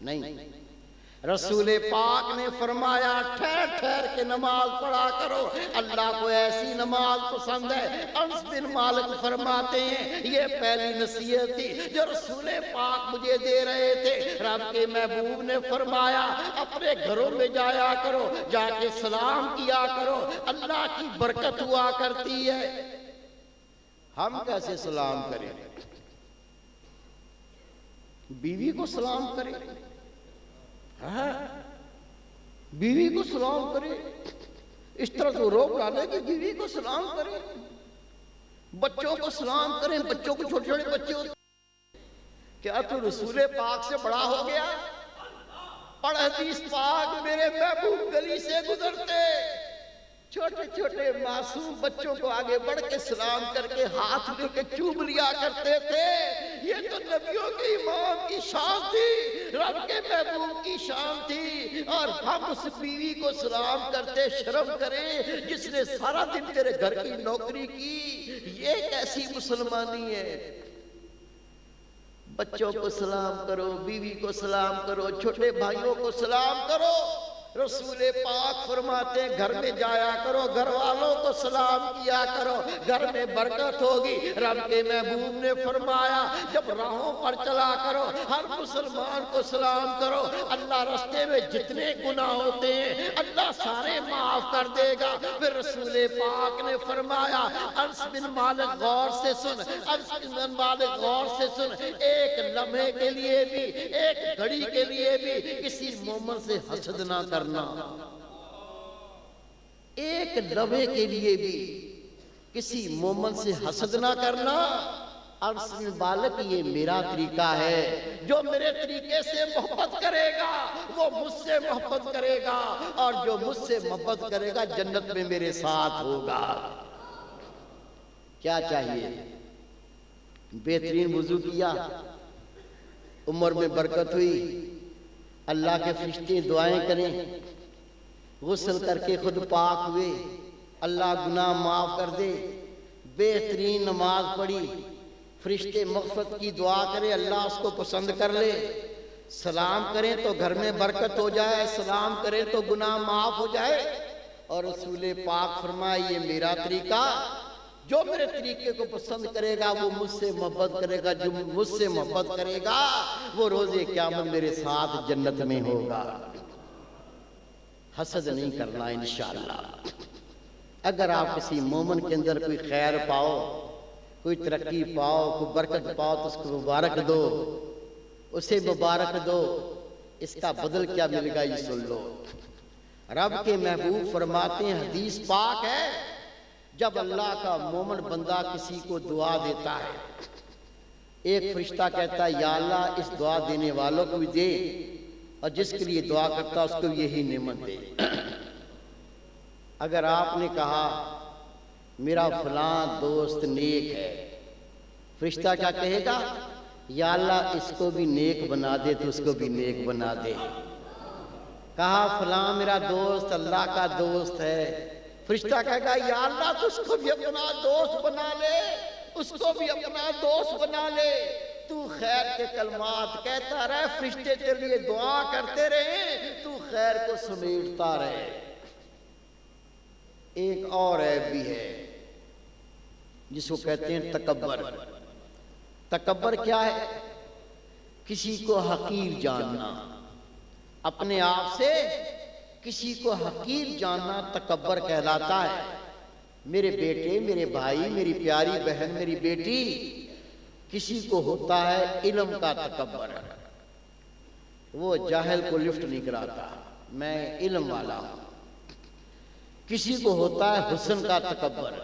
نہیں۔ رسول پاک نے فرمایا ٹھہر ٹھہر کے نماز پڑھا کرو، اللہ کو ایسی نماز پسند ہے۔ انس بن مالک فرماتے ہیں یہ پہلی نصیحت تھی جو رسول پاک مجھے دے رہے تھے۔ رب کے محبوب نے فرمایا اپنے گھروں میں جایا کرو، جا کے سلام کیا کرو، اللہ کی برکت ہوا کرتی ہے۔ ہم کیسے سلام کریں؟ بیوی کو سلام کریں، بیوی کو سلام کرے، اس طرح تو روک ڈالے کہ بیوی کو سلام کرے، بچوں کو سلام کریں، بچوں کو چھوٹے چھوٹے بچے ہوتے، کیا تو رسول پاک سے بڑا ہو گیا؟ پڑھ حدیث پاک، میرے محبوب گلی سے گزرتے چھوٹے چھوٹے معصوم بچوں کو آگے بڑھ کے سلام کر کے ہاتھ لے کے چوم لیا کرتے تھے۔ یہ تو نبیوں کے امام کی شان تھی، رب کے محبوب کی شان تھی، اور ہم اس بیوی کو سلام کرتے شرم کریں جس نے سارا دن تیرے گھر کی نوکری کی۔ یہ کیسی مسلمانی ہے؟ بچوں کو سلام کرو، بیوی کو سلام کرو، چھوٹے بھائیوں کو سلام کرو۔ رسول پاک فرماتے ہیں گھر میں جایا کرو، گھر والوں کو سلام کیا کرو، گھر میں برکت ہوگی۔ رب کے محبوب نے فرمایا جب راہوں پر چلا کرو ہر مسلمان کو سلام کرو، اللہ رستے میں جتنے گناہ ہوتے ہیں اللہ سارے معاف کر دے گا۔ پھر رسول پاک نے فرمایا انس بن مالک غور سے سن، انس بن مالک غور سے سن، ایک لمحے کے لیے بھی، ایک گھڑی کے لیے بھی کسی مومن سے حسد نہ کرنا، ایک لمحے کے لیے بھی کسی مومن سے حسد نہ کرنا۔ انس بن مالک یہ میرا طریقہ ہے، جو میرے طریقے سے محبت کرے گا وہ مجھ سے محبت کرے گا، اور جو مجھ سے محبت کرے گا جنت میں میرے ساتھ ہوگا۔ کیا چاہیے؟ بہترین وضو کیا، عمر میں برکت ہوئی، اللہ کے فرشتے دعائیں کریں، غسل کر کے خود پاک ہوئے، اللہ گناہ معاف کر دے، بہترین نماز پڑھی، فرشتے مغفرت کی دعا کرے، اللہ اس کو پسند کر لے، سلام کریں تو گھر میں برکت ہو جائے، سلام کریں تو گناہ معاف ہو جائے۔ اور رسول پاک فرمائے یہ میرا طریقہ، جو میرے طریقے کو پسند کرے گا وہ مجھ سے محبت کرے گا، جو مجھ سے محبت کرے گا وہ روز قیامت میرے ساتھ جنت میں ہوگا۔ حسد نہیں کرنا انشاءاللہ۔ اگر آپ کسی مومن کے اندر کوئی خیر پاؤ، کوئی ترقی پاؤ، کوئی برکت پاؤ تو اس کو مبارک دو، اسے مبارک دو۔ اس کا بدل کیا ملے گا یہ سن لو۔ رب کے محبوب فرماتے ہیں، حدیث پاک ہے، جب اللہ کا مومن بندہ کسی کو دعا دیتا ہے، ایک فرشتہ کہتا ہے یا اللہ اس دعا دینے والوں کو بھی دے، اور جس کے لیے دعا کرتا اس کو یہی نعمت دے۔ اگر آپ نے کہا میرا فلاں دوست نیک ہے، فرشتہ کیا کہے گا؟ یا اللہ اس کو بھی نیک بنا دے تو اس کو بھی نیک بنا دے۔ کہا فلاں میرا دوست اللہ کا دوست ہے، فرشتہ کہے گا یا اللہ تو اس کو بھی اپنا دوست بنا لے، اس کو بھی اپنا دوست بنا لے، تو خیر کے کلمات کہتا رہے، فرشتے تیرے لیے دعا کرتے رہے، تو خیر کو سمیٹتا رہے۔ ایک اور عیب بھی ہے جس کو کہتے ہیں تکبر۔ تکبر کیا ہے؟ کسی کو حقیر جاننا، اپنے آپ سے کسی کو حقیر جاننا تکبر کہلاتا ہے۔ میرے بیٹے، میرے بھائی، میری پیاری بہن، میری بیٹی، کسی کو ہوتا ہے علم کا تکبر، وہ جاہل کو لفٹ نہیں کراتا، میں علم والا ہوں۔ کسی کو ہوتا ہے حسن کا تکبر،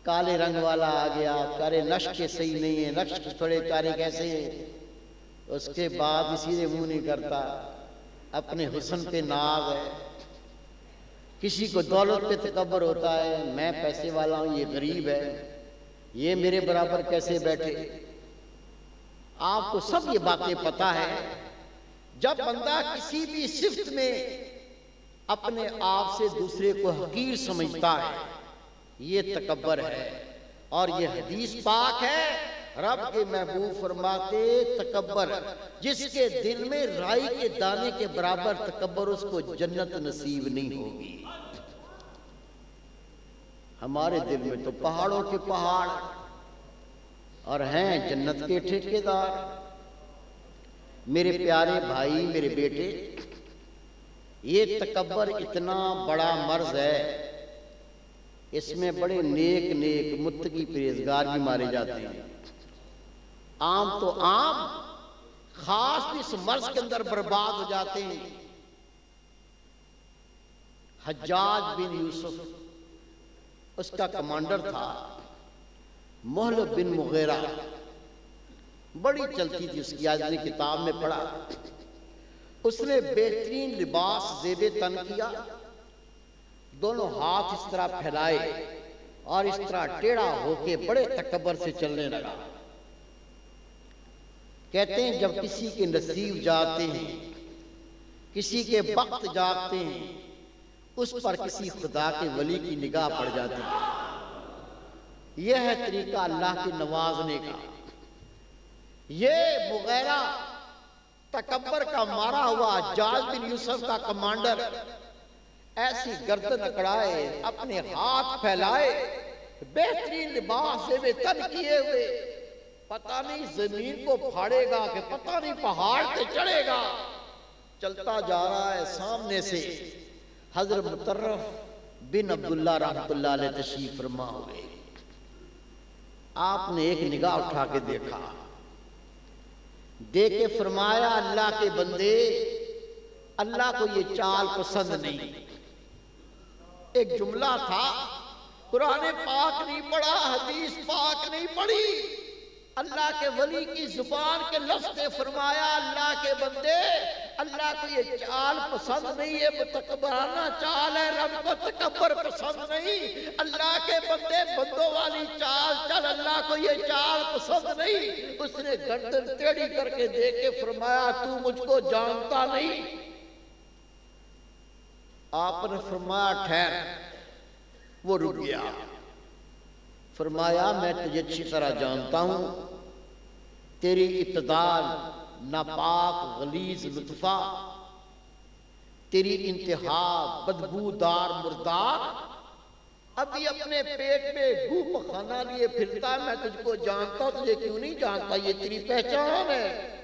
کالے رنگ والا آ گیا، کارے نقش کے صحیح نہیں ہے، نقش تھوڑے پیارے کیسے ہیں، اس کے بعد اسی سے منہ نہیں کرتا، اپنے حسن پہ ناز ہے۔ کسی کو دولت پہ تکبر ہوتا ہے، میں پیسے والا ہوں، یہ غریب ہے، یہ میرے برابر کیسے بیٹھے۔ آپ کو سب یہ باتیں پتہ ہے۔ جب بندہ کسی بھی صفت میں اپنے آپ سے دوسرے کو حقیر سمجھتا ہے، یہ تکبر ہے، اور یہ حدیث پاک ہے۔ رب کے محبوب فرماتے تکبر جس کے دل میں رائی کے دانے کے برابر تکبر، اس کو جنت نصیب نہیں ہوگی۔ ہمارے دل میں تو پہاڑوں کے پہاڑ اور ہیں جنت کے ٹھیکیدار۔ میرے پیارے بھائی، میرے بیٹے، یہ تکبر اتنا بڑا مرض ہے، اس میں بڑے نیک نیک متقی پرہیزگار بھی مارے جاتے ہیں۔ عام تو عام، خاص اس مرض کے اندر برباد ہو جاتے ہیں۔ حجاج بن یوسف اس کا کمانڈر تھا، محلب بن مغیرہ، بڑی چلتی تھی اس کی، آج نے کتاب میں پڑھا۔ اس نے بہترین لباس زیب تن کیا، دونوں ہاتھ اس طرح پھیلائے اور اس طرح ٹیڑھا ہو کے بڑے تکبر سے چلنے لگا۔ کہتے ہیں جب کسی کے نصیب جاتے ہیں، کسی کے وقت جاتے ہیں، اس پر کسی خدا کے ولی کی نگاہ پڑ جاتی ہے۔ یہ ہے طریقہ اللہ کے نوازنے کا۔ یہ مغیرہ تکبر کا مارا ہوا حجاج بن یوسف کا کمانڈر ایسی گردن اکڑائے، اپنے ہاتھ پھیلائے، بہترین لباس زیب تن کیے ہوئے، پتہ نہیں زمین کو پھاڑے گا کہ پتہ نہیں پہاڑ پہ چڑھے گا، چلتا جا رہا ہے۔ سامنے سے حضرت مطرف بن عبداللہ رحمۃ اللہ علیہ تشریف فرما ہوئے۔ آپ نے ایک نگاہ اٹھا کے دیکھا، دیکھ کے فرمایا اللہ کے بندے، اللہ کو یہ چال پسند نہیں۔ ایک جملہ تھا، قرآن پاک نہیں پڑھا، حدیث پاک نہیں پڑھی، اللہ کے ولی کی زبان کے لفظ نے فرمایا اللہ کے بندے، اللہ کو یہ چال پسند نہیں ہے، متکبرانہ چال ہے، رب کو تکبر پسند نہیں۔ اللہ کے بندے بندوں والی چال چل، اللہ کو یہ چال پسند نہیں۔ اس نے گردن ٹیڑھی کر کے دیکھ کے فرمایا تو مجھ کو جانتا نہیں۔ آپ نے فرمایا ٹھہر، وہ رک گیا، فرمایا میں تجھے اچھی طرح جانتا ہوں، تیری ابتدال ناپاک غلیظ لطفہ، تیری انتہا بدبودار مردار، ابھی اپنے پیٹ میں گو پخانہ لیے پھرتا ہے، میں تجھ کو جانتا ہوں، تجھے کیوں نہیں جانتا، یہ تیری پہچان ہے۔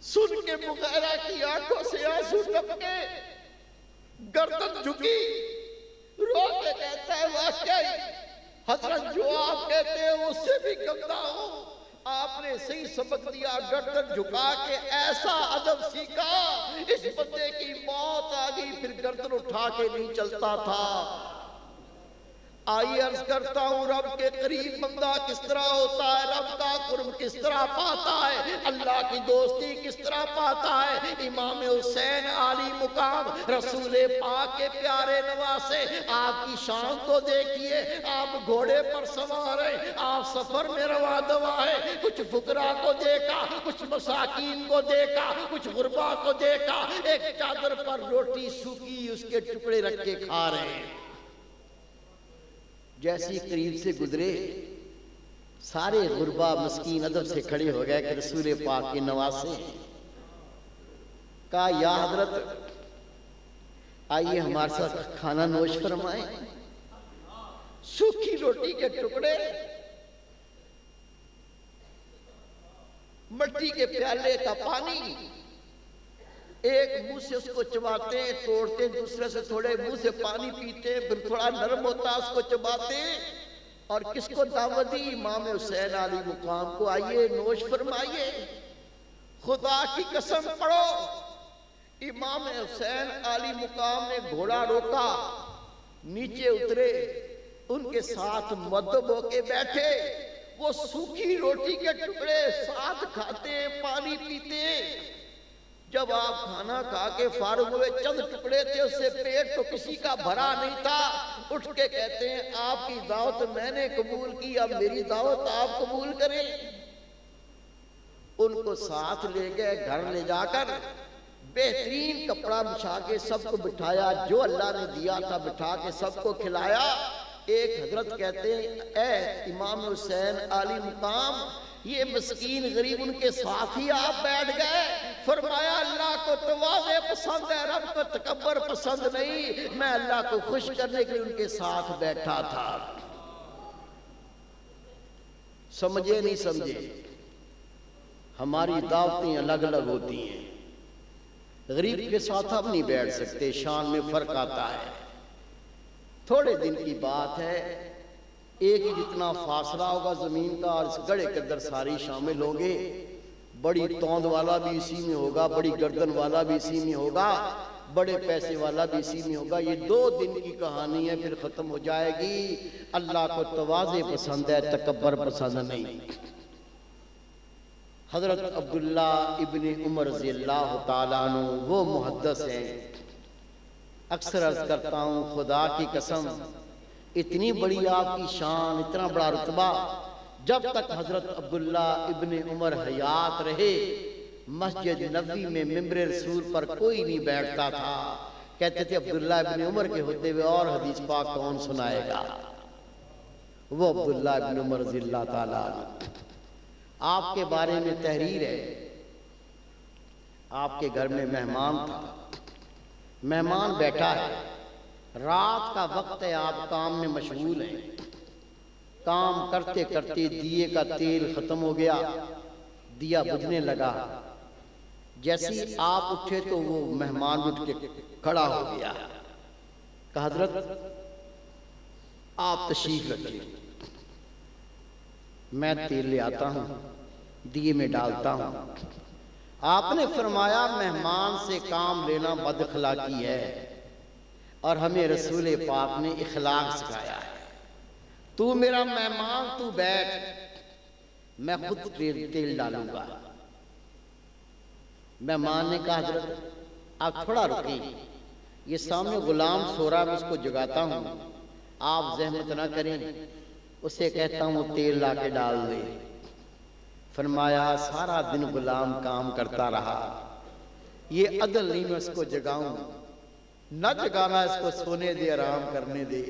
سن کے مغیرہ کی آنکھوں سے آنسو ٹپکے، گردن جھکی، رو کے کہتا ہے واقعی حضرت جو آپ کہتے ہیں اس سے بھی گندا ہوں۔ آپ نے صحیح سبق دیا، گردن جھکا کے ایسا ادب سیکھا، اس بندے کی موت آ گئی، پھر گردن اٹھا کے نہیں چلتا تھا۔ آئیے عرض کرتا ہوں رب کے قریب بندہ کس طرح ہوتا ہے، رب کا قرب کس طرح پاتا ہے، اللہ کی دوستی کس طرح پاتا ہے۔ امام حسین عالی مقام، رسول پاک کے پیارے نواسے، آپ کی شان کو دیکھیے، آپ گھوڑے پر سوار ہیں، آپ سفر میں رواں دوا ہے، کچھ فقراء کو دیکھا، کچھ مساکین کو دیکھا، کچھ غربا کو دیکھا، ایک چادر پر روٹی سوکھی اس کے ٹکڑے رکھ کے کھا رہے ہیں۔ جیسی قریب سے گزرے، سارے غربا مسکین ادب سے کھڑے ہو گئے کہ رسول پاک کے نواسے ہیں۔ کہا یا حضرت آئیے ہمارے ساتھ کھانا نوش فرمائیں۔ سوکھی روٹی کے ٹکڑے، مٹی کے پیالے کا پانی، ایک منہ سے اس کو چباتے ہیں، توڑتے، دوسرے سے تھوڑے منہ سے پانی پیتے، پھر تھوڑا نرم ہوتا اس کو چباتے، اور کس کو دعوت دی؟ امام حسین علی مقام کو، آئیے نوش فرمائیے۔ خدا کی قسم پڑھو، امام حسین علی مقام نے گھوڑا روکا، نیچے اترے، ان کے ساتھ مدب ہو کے بیٹھے، وہ سوکھی روٹی کے ٹکڑے ساتھ کھاتے، پانی پیتے۔ جب آپ کھانا کھا کے فارغ ہوئے، چند ٹکڑے تھے، اس سے پیٹ تو کسی کا بھرا نہیں تھا، اٹھ کے کہتے ہیں آپ کی دعوت میں نے قبول کی، اب میری دعوت آپ قبول کریں۔ ان کو ساتھ لے گئے، گھر لے جا کر بہترین کپڑا بچھا کے سب کو بٹھایا، جو اللہ نے دیا تھا بٹھا کے سب کو کھلایا۔ ایک حضرت کہتے ہیں اے امام حسین علی مقام، یہ مسکین غریب ان کے ساتھ ہی آپ بیٹھ گئے؟ فرمایا اللہ کو تواضع پسند ہے، رب کو تکبر پسند نہیں، میں اللہ کو خوش کرنے کے لیے ان کے ساتھ بیٹھا تھا۔ سمجھے نہیں سمجھے؟ ہماری دعوتیں الگ الگ ہوتی ہیں، غریب کے ساتھ ہم نہیں بیٹھ سکتے، شان میں فرق آتا ہے۔ تھوڑے دن کی بات ہے، ایک ہی جتنا فاصلہ ہوگا زمین کا، اور اس گڑھے کے اندر ساری شامل ہوں گے۔ بڑی توند والا بھی اسی میں ہوگا، بڑی گردن والا بھی اسی میں ہوگا، بڑے پیسے والا بھی اسی میں ہوگا. یہ 2 دن کی کہانی ہے، پھر ختم ہو جائے گی. اللہ کو تواضع پسند ہے، تکبر پسند نہیں. حضرت عبداللہ ابن عمر رضی اللہ تعالیٰ عنہ وہ محدث ہیں. اکثر عرض کرتا ہوں خدا کی قسم، اتنی بڑی آپ کی شان، اتنا بڑا رتبہ، جب تک حضرت عبداللہ ابن عمر حیات رہے مسجد نبوی میں ممبر رسول پر کوئی نہیں بیٹھتا تھا. کہتے تھے عبداللہ ابن عمر کے ہوتے ہوئے اور حدیث پاک کون سنائے گا؟ وہ عبداللہ ابن عمر رضی اللہ تعالیٰ عنہ. آپ کے بارے میں تحریر ہے، آپ کے گھر میں مہمان تھا، مہمان بیٹھا ہے، رات کا وقت ہے، آپ کام میں مشغول ہیں. کام کرتے کرتے دیے کا تیل ختم ہو گیا، دیا بجھنے لگا. جیسے آپ اٹھے تو وہ مہمان اٹھ کے کھڑا ہو گیا. کہا حضرت آپ تشریف رکھیے، میں تیل لے آتا ہوں، دیے میں ڈالتا ہوں. آپ نے فرمایا مہمان سے کام لینا بد اخلاقی ہے، اور ہمیں رسول پاک نے اخلاق سکھایا ہے. تو میرا مہمان، تو بیٹھ، میں خود تیل ڈالوں گا. مہمان نے کہا حضرت آپ تھوڑا رکیں، یہ سامنے غلام سو رہا ہے، میں اس کو جگاتا ہوں، آپ زحمت نہ کریں، اسے کہتا ہوں تیل لا کے ڈال دے. فرمایا سارا دن غلام کام کرتا رہا، یہ عدل نہیں میں اس کو جگاؤں، نہ جگانا، اس کو سونے دے، آرام کرنے دے.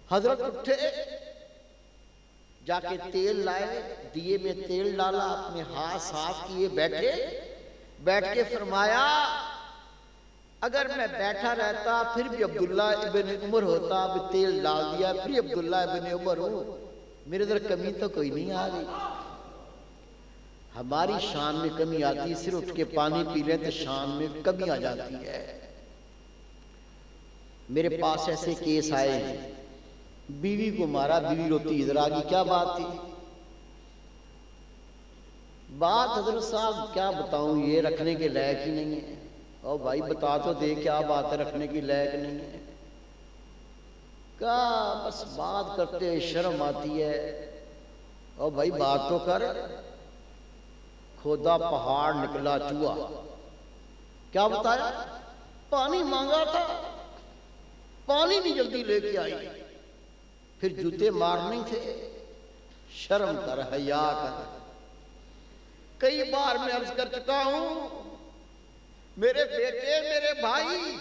حضرت اٹھے، جا کے تیل لائے، دیے میں تیل ڈالا، اپنے ہاتھ صاف کیے، بیٹھے. بیٹھ کے فرمایا اگر میں بیٹھا رہتا پھر بھی عبداللہ ابن عمر ہوتا، اب تیل ڈال دیا پھر عبداللہ ابن عمر ہوں، میرے ادھر کمی تو کوئی نہیں آ گئی. ہماری شان میں کمی آتی ہے، صرف اٹھ کے پانی پی لیں تو شان میں کمی آ جاتی ہے. میرے پاس ایسے کیس آئے ہیں، بیوی کو مارا، بیوی روتی ادھر آگی. کیا بات تھی؟ بات حضرت صاحب کیا بتاؤں، یہ رکھنے کے لائق ہی نہیں ہے. او بھائی بتا تو دے کیا بات ہے، رکھنے کی لائق نہیں ہے. کہا بس بات کرتے شرم آتی ہے. او بھائی بات تو کر. کھودا پہاڑ نکلا چوہا. کیا بتایا؟ پانی مانگا تھا، پانی نہیں جلدی لے کے آئی. پھر جوتے مارنے تھے، شرم کر، حیا کر. کئی بار میں عرض کر چکا ہوں میرے بیٹے، میرے بھائی،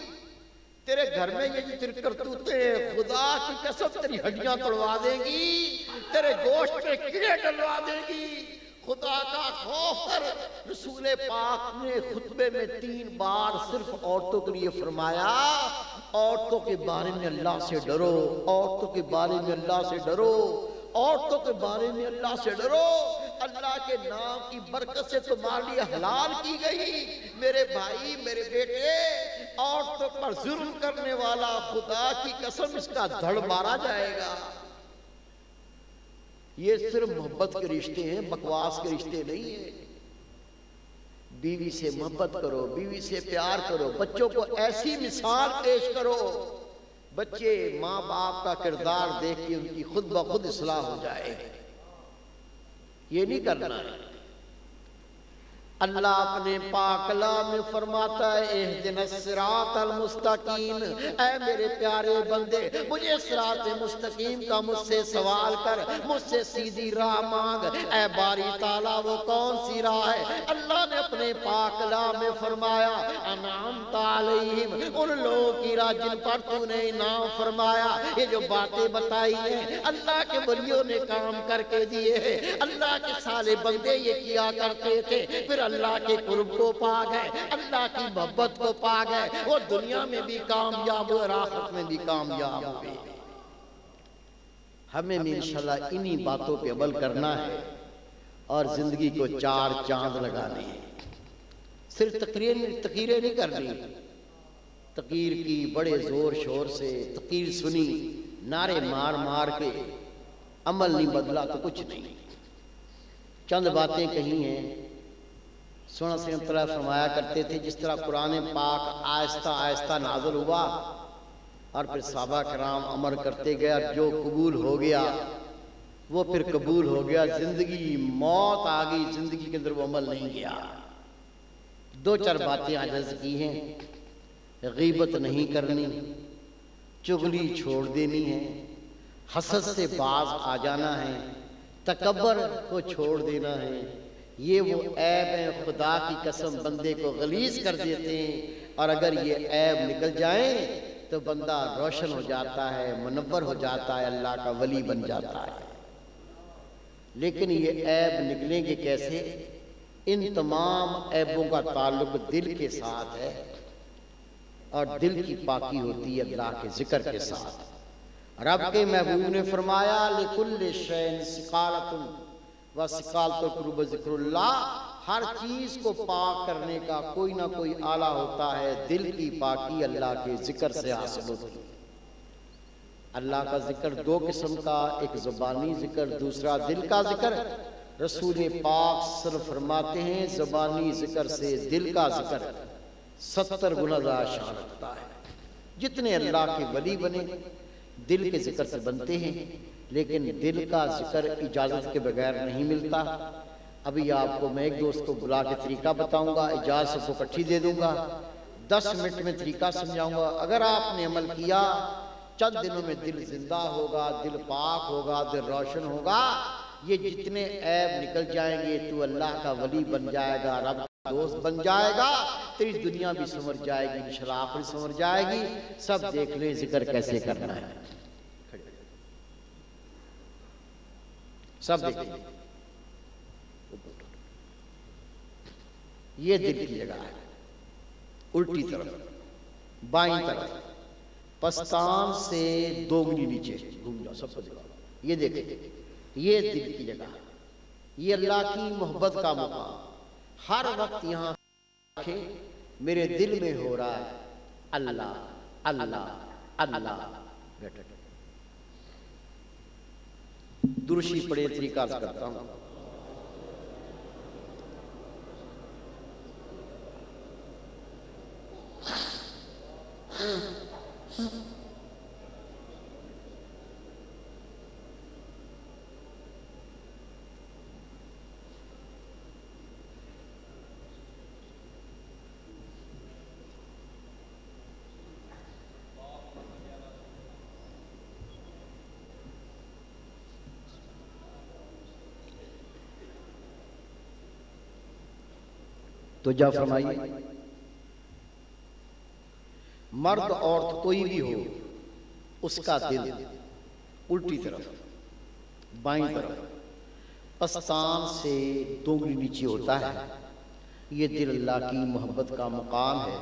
تیرے گھر میں یہ تیری کرتوتیں ہیں، خدا کی قسم تیری ہڈیاں توڑوا دیں گی، تیرے گوشت پہ کیڑے ڈلوا دیں گی. خدا کا خوف کر. رسول پاک نے خطبے میں 3 بار صرف عورتوں کے لیے فرمایا عورتوں کے بارے میں اللہ سے ڈرو، عورتوں کے بارے میں اللہ سے ڈرو، عورتوں کے بارے میں اللہ سے ڈرو. اللہ کے نام کی برکت سے تمہارے لیے حلال کی گئی. میرے بھائی، میرے بیٹے، عورتوں پر ظلم کرنے والا خدا کی قسم اس کا دھڑ مارا جائے گا. یہ صرف محبت کے رشتے ہیں، بکواس کے رشتے نہیں ہیں. بیوی سے محبت کرو، بیوی سے پیار کرو، بچوں کو ایسی مثال پیش کرو بچے ماں باپ کا کردار دیکھ کے ان کی خود بخود اصلاح ہو جائے. یہ نہیں کرنا ہے. اللہ اپنے پاک کلام میں فرماتا ہے اہدنا الصراط المستقیم، اے میرے پیارے بندے مجھے صراط مستقیم کا مجھ سے سوال کر، مجھ سے سیدھی راہ مانگ. اے باری تعالیٰ وہ کون سی راہ ہے؟ اللہ نے اپنے پاک کلام میں فرمایا انعمت علیہم، ان لوگوں کی راہ جن پر تو نے انعام فرمایا. یہ جو باتیں بتائی ہیں اللہ کے ولیوں نے کام کر کے دیے ہیں. اللہ کے صالح بندے یہ کیا کرتے تھے، پھر اللہ کے قرب کو پا گئے، اللہ کی محبت کو پا گئے. وہ دنیا میں بھی کامیاب ہوئے اور آخرت میں بھی کامیاب ہوئے. ہمیں انشاءاللہ انہی باتوں پہ عمل کرنا ہے اور زندگی کو 4 چاند لگانے ہیں. صرف تقریریں نہیں کرنی. تقریر کی بڑے زور شور سے تقریر سنی، نعرے مار مار کے عمل نہیں بدلا تو کچھ نہیں. چند باتیں کہی ہیں۔ سونا سے طرح فرمایا کرتے تھے جس طرح قرآن پاک آہستہ آہستہ نازل ہوا اور پھر صحابہ کرام عمل کرتے گئے، اور جو قبول ہو گیا وہ پھر قبول ہو گیا، زندگی موت آ گئی، زندگی کے اندر وہ عمل نہیں گیا۔ دو چار باتیں عرض کی ہیں۔ غیبت نہیں کرنی، چغلی چھوڑ دینی ہے، حسد سے باز آ جانا ہے، تکبر کو چھوڑ دینا ہے۔ یہ وہ عیب ہیں خدا کی قسم بندے کو غلیظ کر دیتے ہیں، اور اگر یہ عیب نکل جائیں تو بندہ روشن ہو جاتا ہے، منور ہو جاتا ہے، اللہ کا ولی بن جاتا ہے۔ لیکن یہ عیب نکلیں گے کیسے؟ ان تمام عیبوں کا تعلق دل کے ساتھ ہے، اور دل کی پاکی ہوتی ہے اللہ کے ذکر کے ساتھ۔ رب کے محبوب نے فرمایا لِكُلِّ شَيْءٍ سِقَالَةٌ وَسِقَالَةُ الْقُلُوبِ ذِكْرُ اللَّهِ، ہر چیز کو پاک کرنے کا کوئی نہ کوئی آلہ ہوتا ہے، دل کی پاکی اللہ کے ذکر سے حاصل ہوتی ہے۔ اللہ کا ذکر دو قسم کا، ایک زبانی ذکر، دوسرا دل کا ذکر۔ رسول پاک صلی اللہ علیہ وسلم فرماتے ہیں زبانی ذکر سے دل کا ذکر 70 گنا زیادہ شان رکھتا ہے۔ جتنے اللہ کے ولی بنے دل کے ذکر سے بنتے ہیں، لیکن دل کا ذکر اجازت کے بغیر نہیں ملتا۔ ابھی آپ کو میں ایک دوست کو بلا کے طریقہ بتاؤں گا، اجازت کو کٹھی دے دوں گا، 10 منٹ میں طریقہ سمجھاؤں گا۔ اگر آپ نے عمل کیا چند دنوں میں دل زندہ ہوگا، دل پاک ہوگا، دل روشن ہوگا، یہ جتنے عیب نکل جائیں گے، تو اللہ کا ولی بن جائے گا، رب کا دوست بن جائے گا، تیری دنیا بھی سنور جائے گی، انشاءاللہ آخرت سنور جائے گی۔ سب دیکھ لیں ذکر کیسے کرنا ہے، سب دیکھ لیں۔ یہ دل کی جگہ ہے، الٹی طرف بائیں طرف پستان سے 2 انگلی نیچے گھوم جاؤ، سب کو دکھاؤ۔ یہ دیکھیں، یہ دل کی جگہ ہے، یہ اللہ کی محبت کا مقام۔ ہر وقت یہاں رکھیں میرے دل میں ہو رہا ہے اللہ اللہ اللہ۔ بیٹھے درشی پڑے طریقہ سے کرتا ہوں۔ تو جا فرمائیے، مرد عورت کوئی بھی ہو، اس کا دل الٹی طرف بائیں طرف پستان سے 2 انگلی نیچے ہوتا ہے۔ یہ دل اللہ کی محبت کا مقام ہے۔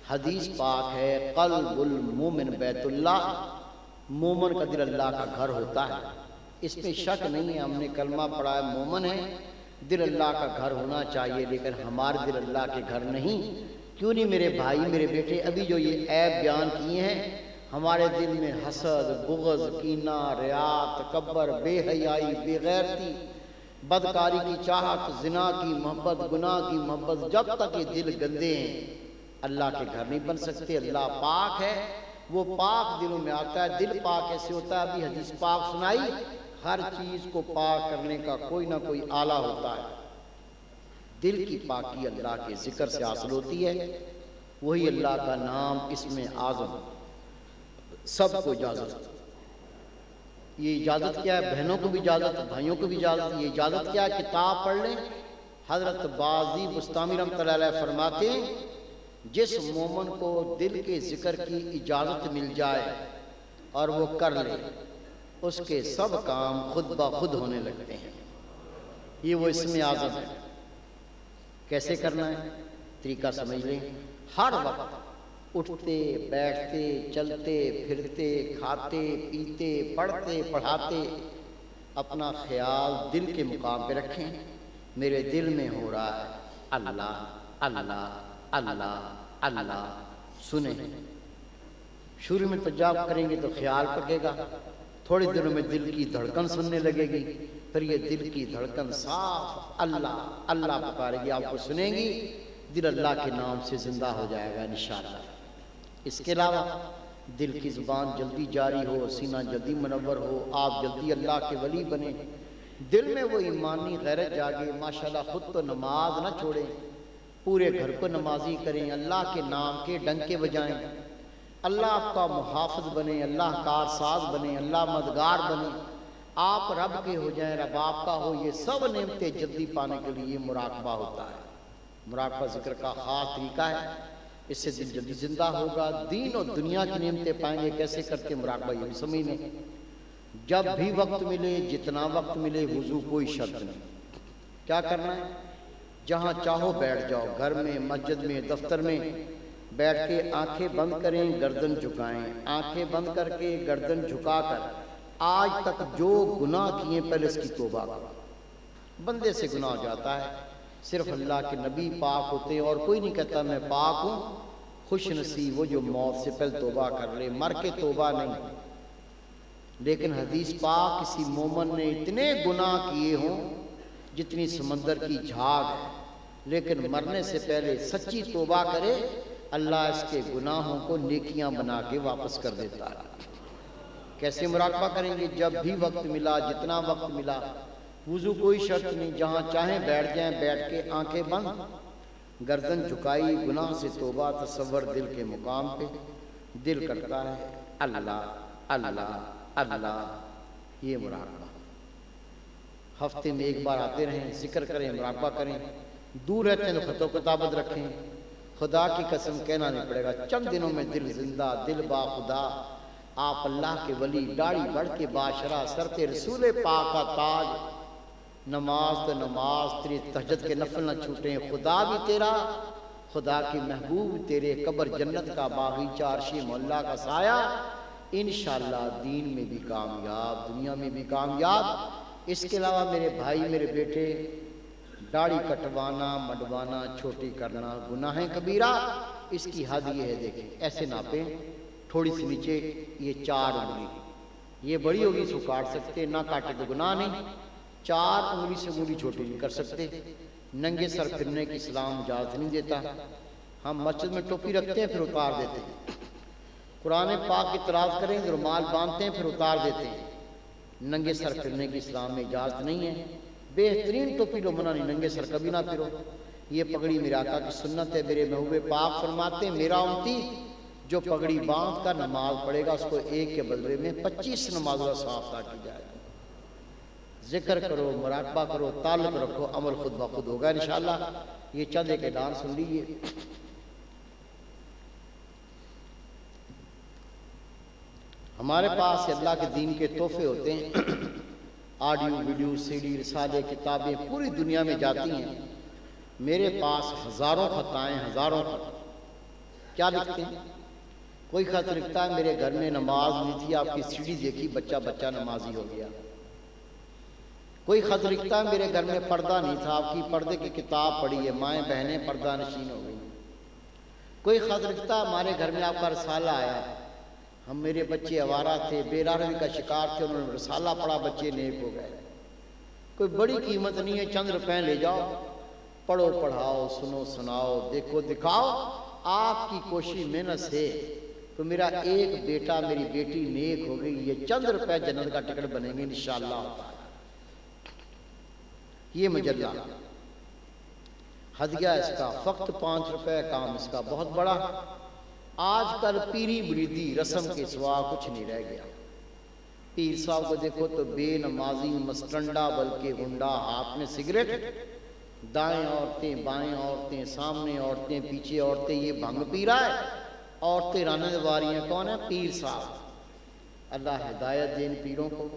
حدیث پاک ہے قلب المومن بیت اللہ، مومن کا دل اللہ کا گھر ہوتا ہے۔ اس میں شک نہیں ہے، ہم نے کلمہ پڑھا ہے مومن ہے، دل اللہ کا گھر ہونا چاہیے، لیکن ہمارے دل اللہ کے گھر نہیں۔ کیوں نہیں میرے بھائی میرے بیٹے؟ ابھی جو یہ عیب بیان کیے ہیں، ہمارے دل میں حسد، بغض، کینہ، ریا، تکبر، بے حیائی، بے غیرتی، بدکاری کی چاہت، زنا کی محبت، گناہ کی محبت، جب تک یہ دل گندے ہیں اللہ کے گھر نہیں بن سکتے۔ اللہ پاک ہے، وہ پاک دلوں میں آتا ہے۔ دل پاک ایسے ہوتا ہے، ابھی حدیث پاک سنائی، ہر چیز کو پاک کرنے کا کوئی نہ کوئی آلہ ہوتا ہے۔ دل کی پاکی اللہ کے ذکر سے حاصل ہوتی ہے، وہی اللہ کا نام اسم اعظم۔ سب کو اجازت، یہ اجازت کیا ہے؟ بہنوں کو بھی اجازت، بھائیوں کو بھی اجازت۔ یہ اجازت کیا ہے؟ کتاب پڑھ لیں۔ حضرت بازی بستامی رحمۃ اللہ علیہ فرماتے ہیں جس مومن کو دل کے ذکر کی اجازت مل جائے اور وہ کر لے، اس کے سب کام خود بخود ہونے لگتے ہیں۔ یہ وہ اسم اعظم ہے۔ کیسے کرنا ہے؟ طریقہ سمجھ لیں۔ ہر وقت اٹھتے بیٹھتے چلتے پھرتے کھاتے پیتے پڑھتے پڑھاتے اپنا خیال دل کے مقام پہ رکھیں۔ میرے دل میں ہو رہا ہے اللہ اللہ اللہ اللہ۔ سنیں، شروع میں تجاب کریں گے تو خیال پکے گا، تھوڑے دنوں میں دل کی دھڑکن سننے لگے گی، پھر یہ دل کی دھڑکن صاف اللہ اللہ پکارے گی، آپ کو سنیں گی، دل اللہ کے نام سے زندہ ہو جائے گا انشاءاللہ۔ اس کے علاوہ دل کی زبان جلدی جاری ہو، سینہ جلدی منور ہو، آپ جلدی اللہ کے ولی بنیں، دل میں وہ ایمانی غیرت جاگے، ماشاءاللہ خود تو نماز نہ چھوڑیں، پورے گھر کو نمازی کریں، اللہ کے نام کے ڈنکے بجائیں، اللہ آپ کا محافظ بنے، اللہ کارساز بنے، اللہ مددگار بنے، آپ رب کے ہو جائیں، رب آپ کا ہو۔ یہ سب نعمتیں جلدی پانے کے لیے مراقبہ ہوتا ہے۔ مراقبہ ذکر کا خاص طریقہ ہے، اس سے دل جلدی زندہ ہوگا، دین اور دنیا کی نعمتیں پائیں گے۔ کیسے کرتے مراقبہ یہ بھی سمجھ لیں، جب بھی وقت ملے، جتنا وقت ملے، وضو کوئی شرط نہیں، کیا کرنا ہے، جہاں چاہو بیٹھ جاؤ، گھر میں، مسجد میں، دفتر میں بیٹھ کے آنکھیں بند کریں، گردن جھکائیں، آنکھیں بند کر کے گردن جھکا کر آج تک جو گناہ کیے پہلے اس کی توبہ کرو۔ بندے سے گناہ ہو جاتا ہے، صرف اللہ کے نبی پاک ہوتے ہیں، اور کوئی نہیں کہتا میں پاک ہوں۔ خوش نصیب وہ جو موت سے پہلے توبہ کر لے، مر کے توبہ نہیں۔ لیکن حدیث پاک کسی مومن نے اتنے گناہ کیے ہوں جتنی سمندر کی جھاگ ہے، لیکن مرنے سے پہلے سچی توبہ کرے، اللہ اس کے گناہوں کو نیکیاں بنا کے واپس کر دیتا ہے۔ کیسے مراقبہ کریں گے، جب بھی وقت ملا، جتنا وقت ملا، وضو کوئی شرط نہیں، جہاں چاہیں بیٹھ جائیں، بیٹھ کے آنکھیں بند، گردن جھکائی، گناہ سے توبہ، تصور دل کے مقام پہ، دل کرتا ہے اللہ اللہ اللہ، یہ مراقبہ۔ ہفتے میں ایک بار آتے رہیں، ذکر کریں، مراقبہ کریں، دور رہتے ہیں تو خط و کتابت رکھیں، خدا کی قسم کہنا نہیں پڑے گا، چند دنوں میں دل زندہ، دل با خدا، آپ اللہ کے ولی، داڑھی بڑھ کے باشرہ، سر پہ رسول پاک کا تاج، نماز تو نماز، تیری تہجد کے نفل نہ چھوٹیں، خدا بھی تیرا، خدا کے محبوب تیرے، قبر جنت کا باغیچہ، عرش مولا کا سایہ، انشاءاللہ دین میں بھی کامیاب، دنیا میں بھی کامیاب۔ اس کے علاوہ میرے بھائی، میرے بیٹے، داڑھی کٹوانا، مڈوانا، چھوٹی کرنا گناہ کبیرہ، اس کی حد یہ ہے، دیکھیں ایسے ناپیں، تھوڑی سی نیچے، یہ 4 انگلی، یہ بڑی ہوگی اس کو کاٹ سکتے، نہ کاٹے تو گناہ نہیں، 4 انگلی سے انگلی چھوٹی نہیں کر سکتے۔ ننگے سر پھرنے کی اسلام اجازت نہیں دیتا، ہم مسجد میں ٹوپی رکھتے ہیں پھر اتار دیتے ہیں، قرآن پاک کی اعتراض کریں تو رومال باندھتے ہیں پھر اتار دیتے ہیں، ننگے سر پھرنے کی اسلام میں اجازت نہیں ہے۔ بہترین ٹوپی لو، منع نہیں، ننگے سر کبھی نہ پھرو، یہ پگڑی میرے آقا کی سنت ہے۔ میرے محبوب پاک فرماتے ہیں میرا امتی جو پگڑی باندھ کر نماز پڑھے گا، اس کو ایک کے بدلے میں 25 نمازوں کا ثواب عطا کی جائے گا۔ ذکر کرو، مراقبہ کرو، تعلق رکھو، عمل خود بخود ہوگا انشاءاللہ۔ یہ چند ایک اعلان سن لیجیے۔ ہمارے پاس اللہ کے دین کے تحفے ہوتے ہیں، آڈیو، ویڈیو، سی ڈی، رسالے، کتابیں پوری دنیا میں جاتی ہیں۔ میرے پاس ہزاروں خط آئے، ہزاروں خط۔ کیا لکھتے ہیں؟ کوئی خط لکھتا ہے میرے گھر میں نماز نہیں تھی، آپ کی سی ڈی دیکھی، بچہ نمازی ہو گیا۔ کوئی خط لکھتا ہے میرے گھر میں پردہ نہیں تھا، آپ کی پردے کی کتاب پڑھی ہے، مائیں بہنیں پردہ نشین ہو گئی۔ کوئی خط لکھتا ہے ہمارے گھر میں آپ کا رسالہ آیا، ہم میرے بچے آوارہ تھے، بے راہی کا شکار تھے، انہوں نے رسالہ پڑھا، بچے نیک ہو گئے۔ کوئی بڑی قیمت نہیں ہے، چند روپے لے جاؤ، پڑھو پڑھاؤ، سنو سناؤ، دیکھو دکھاؤ، آپ کی کوشش محنت سے تو میرا ایک بیٹا، میری بیٹی نیک ہو گئی، یہ چند روپے جنت کا ٹکٹ بنیں گے انشاءاللہ تعالی۔ یہ مجلہ ہدیہ اس کا فقط 5 روپے، کام اس کا بہت بڑا۔ آج کل پیری بریدی رسم کے سوا کچھ نہیں رہ گیا۔ پیر صاحب کو دیکھو تو بے نمازی، مستنڈا بلکہ گنڈا، ہاتھ میں سگریٹ، دائیں عورتیں، بائیں عورتیں، سامنے عورتیں، پیچھے عورتیں، یہ بھنگ پی رہا ہے، عورتیں رانے والی ہیں، کون ہے؟ پیر صاحب۔ اللہ ہدایت دے ان پیروں کو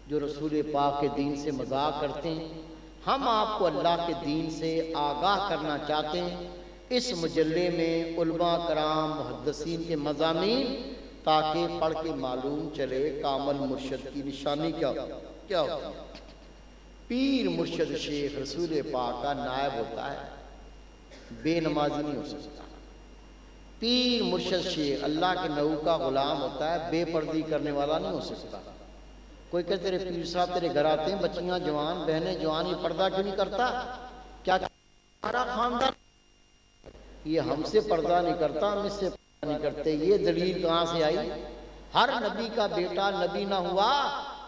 جو رسول پاک کے دین سے مذاق کرتے ہیں۔ ہم آپ کو اللہ کے دین سے آگاہ کرنا چاہتے ہیں، اس مجلے میں علماء کرام، محدثین کے مضامین، تاکہ پڑھ کے معلوم چلے کامل مرشد کی نشانی کیا ہوتی ہے۔ پیر مرشد شیخ رسول پاک کا نائب ہوتا ہے، بے نمازی نہیں ہو سکتا۔ پیر مرشد شیخ اللہ کے نبی کا غلام ہوتا ہے، بے پردی کرنے والا نہیں ہو سکتا۔ کوئی کہتے تیرے پیر صاحب تیرے گھر آتے ہیں بچیاں جوان بہنیں جوان یہ پردہ کیوں نہیں کرتا؟ کیا ہمارا خاندان یہ ہم سے پردہ نہیں کرتا، ہم اس سے پردہ نہیں کرتے؟ یہ دلیل کہاں سے آئی؟ ہر نبی کا بیٹا نبی نہ ہوا،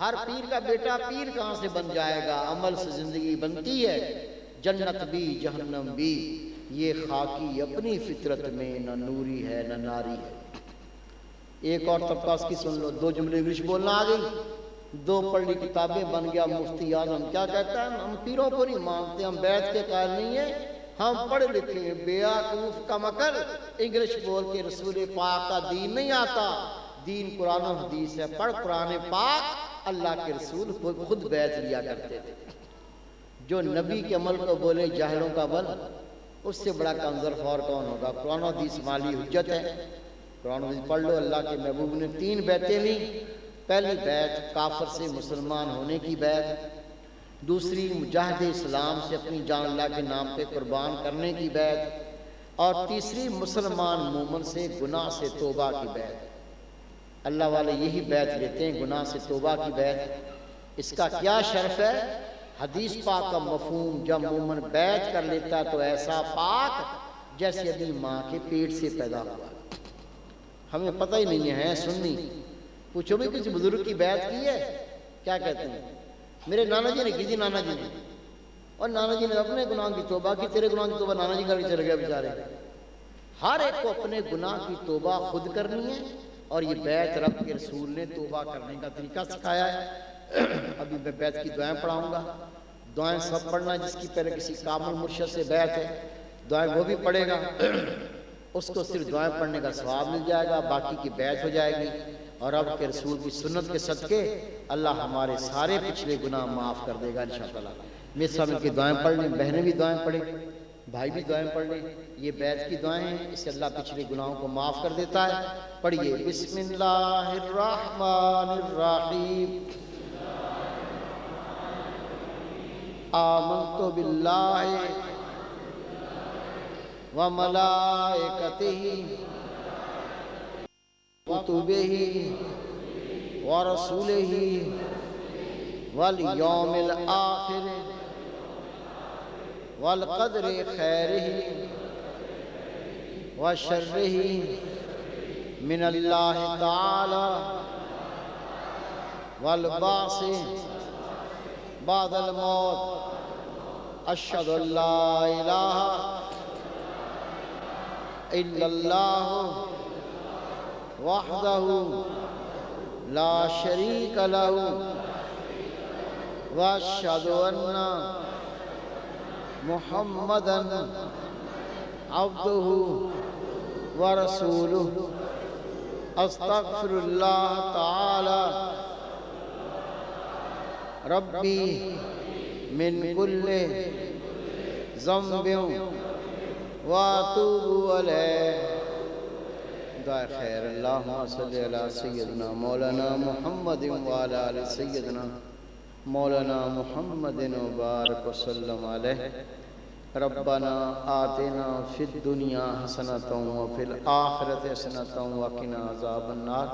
ہر پیر کا بیٹا پیر کہاں سے بن جائے گا؟ عمل سے زندگی بنتی ہے، جنت بھی جہنم بھی، یہ خاکی اپنی فطرت میں نہ نوری ہے نہ ناری ہے۔ ایک اور طبقہ اس کی سن لو، دو جملے انگلش بولنا آ گئی، دو پڑھ لی کتابیں، بن گیا مفتی اعظم۔ کیا کہتا ہے؟ ہم پیروں کو نہیں مانتے، ہم بیعت کے قائل نہیں ہیں، ہم پڑھ لکھے ہیں، بیوقوف کا مکر، انگلش بول کے رسول پاک کا دین نہیں آتا۔ دین قرآن و حدیث ہے، پڑھ قرآن پاک، اللہ کے رسول خود بیعت لیا کرتے تھے۔ جو نبی کے عمل کو بولے جاہلوں کا عمل، اس سے بڑا کنزر خور کون ہوگا؟ قرآن و حدیث مالی حجت ہے، قرآن و حدیث پڑھ لو۔ اللہ کے محبوب نے 3 بیعتیں لی، پہلی بیعت کافر سے مسلمان ہونے کی بیعت، دوسری مجاہد اسلام سے اپنی جان اللہ کے نام پہ قربان کرنے کی بیعت، اور تیسری مسلمان مومن سے گناہ سے توبہ کی بیعت۔ اللہ والے یہی بیعت لیتے ہیں، گناہ سے توبہ کی بیعت۔ اس کا کیا شرف ہے؟ حدیث پاک کا مفہوم، جب مومن بیعت کر لیتا تو ایسا پاک جیسے ابھی ماں کے پیٹ سے پیدا ہوا۔ ہمیں پتہ ہی نہیں ہے سنی، پوچھو بھی کسی بزرگ کی بیعت کی ہے؟ کیا کہتے ہیں؟ میرے نانا جی نے کی تھی، نانا جی نے، اور نانا جی نے اپنے گناہ کی توبہ کی، تیرے گناہ کی توبہ نانا جی کر کے چلے گئے بیچارے۔ ہر ایک کو اپنے گناہ کی توبہ خود کرنی ہے، اور یہ بیعت رب کے رسول نے توبہ کرنے کا طریقہ سکھایا ہے۔ ابھی میں بیعت کی دعائیں پڑھاؤں گا، دعائیں سب پڑھنا، جس کی پہلے کسی کامل مرشد سے بیعت ہے دعائیں وہ بھی پڑھے گا، اس کو صرف دعائیں پڑھنے کا ثواب مل جائے گا، باقی کی بیعت ہو جائے گی۔ اور رب کے رسول کی سنت کے صدقے اللہ ہمارے سارے پچھلے گناہ معاف کر دے گا انشاءاللہ۔ میرے ساتھ مل کے دعائیں پڑھ لیں، بہنیں بھی دعائیں پڑھیں، بھائی بھی دعائیں پڑھ لیں۔ یہ بیعت کی دعائیں ہیں، اس سے اللہ پچھلے گناہوں کو معاف کر دیتا ہے۔ پڑھیے، بسم اللہ الرحمن الرحیم، آمنت باللہ وملائکتہ کتبہ ورسولہ والیوم الآخر والقدر خیرہ وشرہ من اللہ تعالی والبعث بعد الموت، اشہد ان لا الہ الا اللہ وحدہ لا شریک لہ واشہد ان محمدا عبدہ ورسولہ، استغفر اللہ تعالی ربی من کل ذنب واتوب علیہ۔ دعائے خیر، اللہم صلی علی سیدنا مولانا محمد وعلی آل سیدنا مولانا محمد وبارک وسلم علیہ۔ ربنا آتنا فی الدنیا حسنۃ وفی الآخرۃ حسنۃ وقنا عذاب النار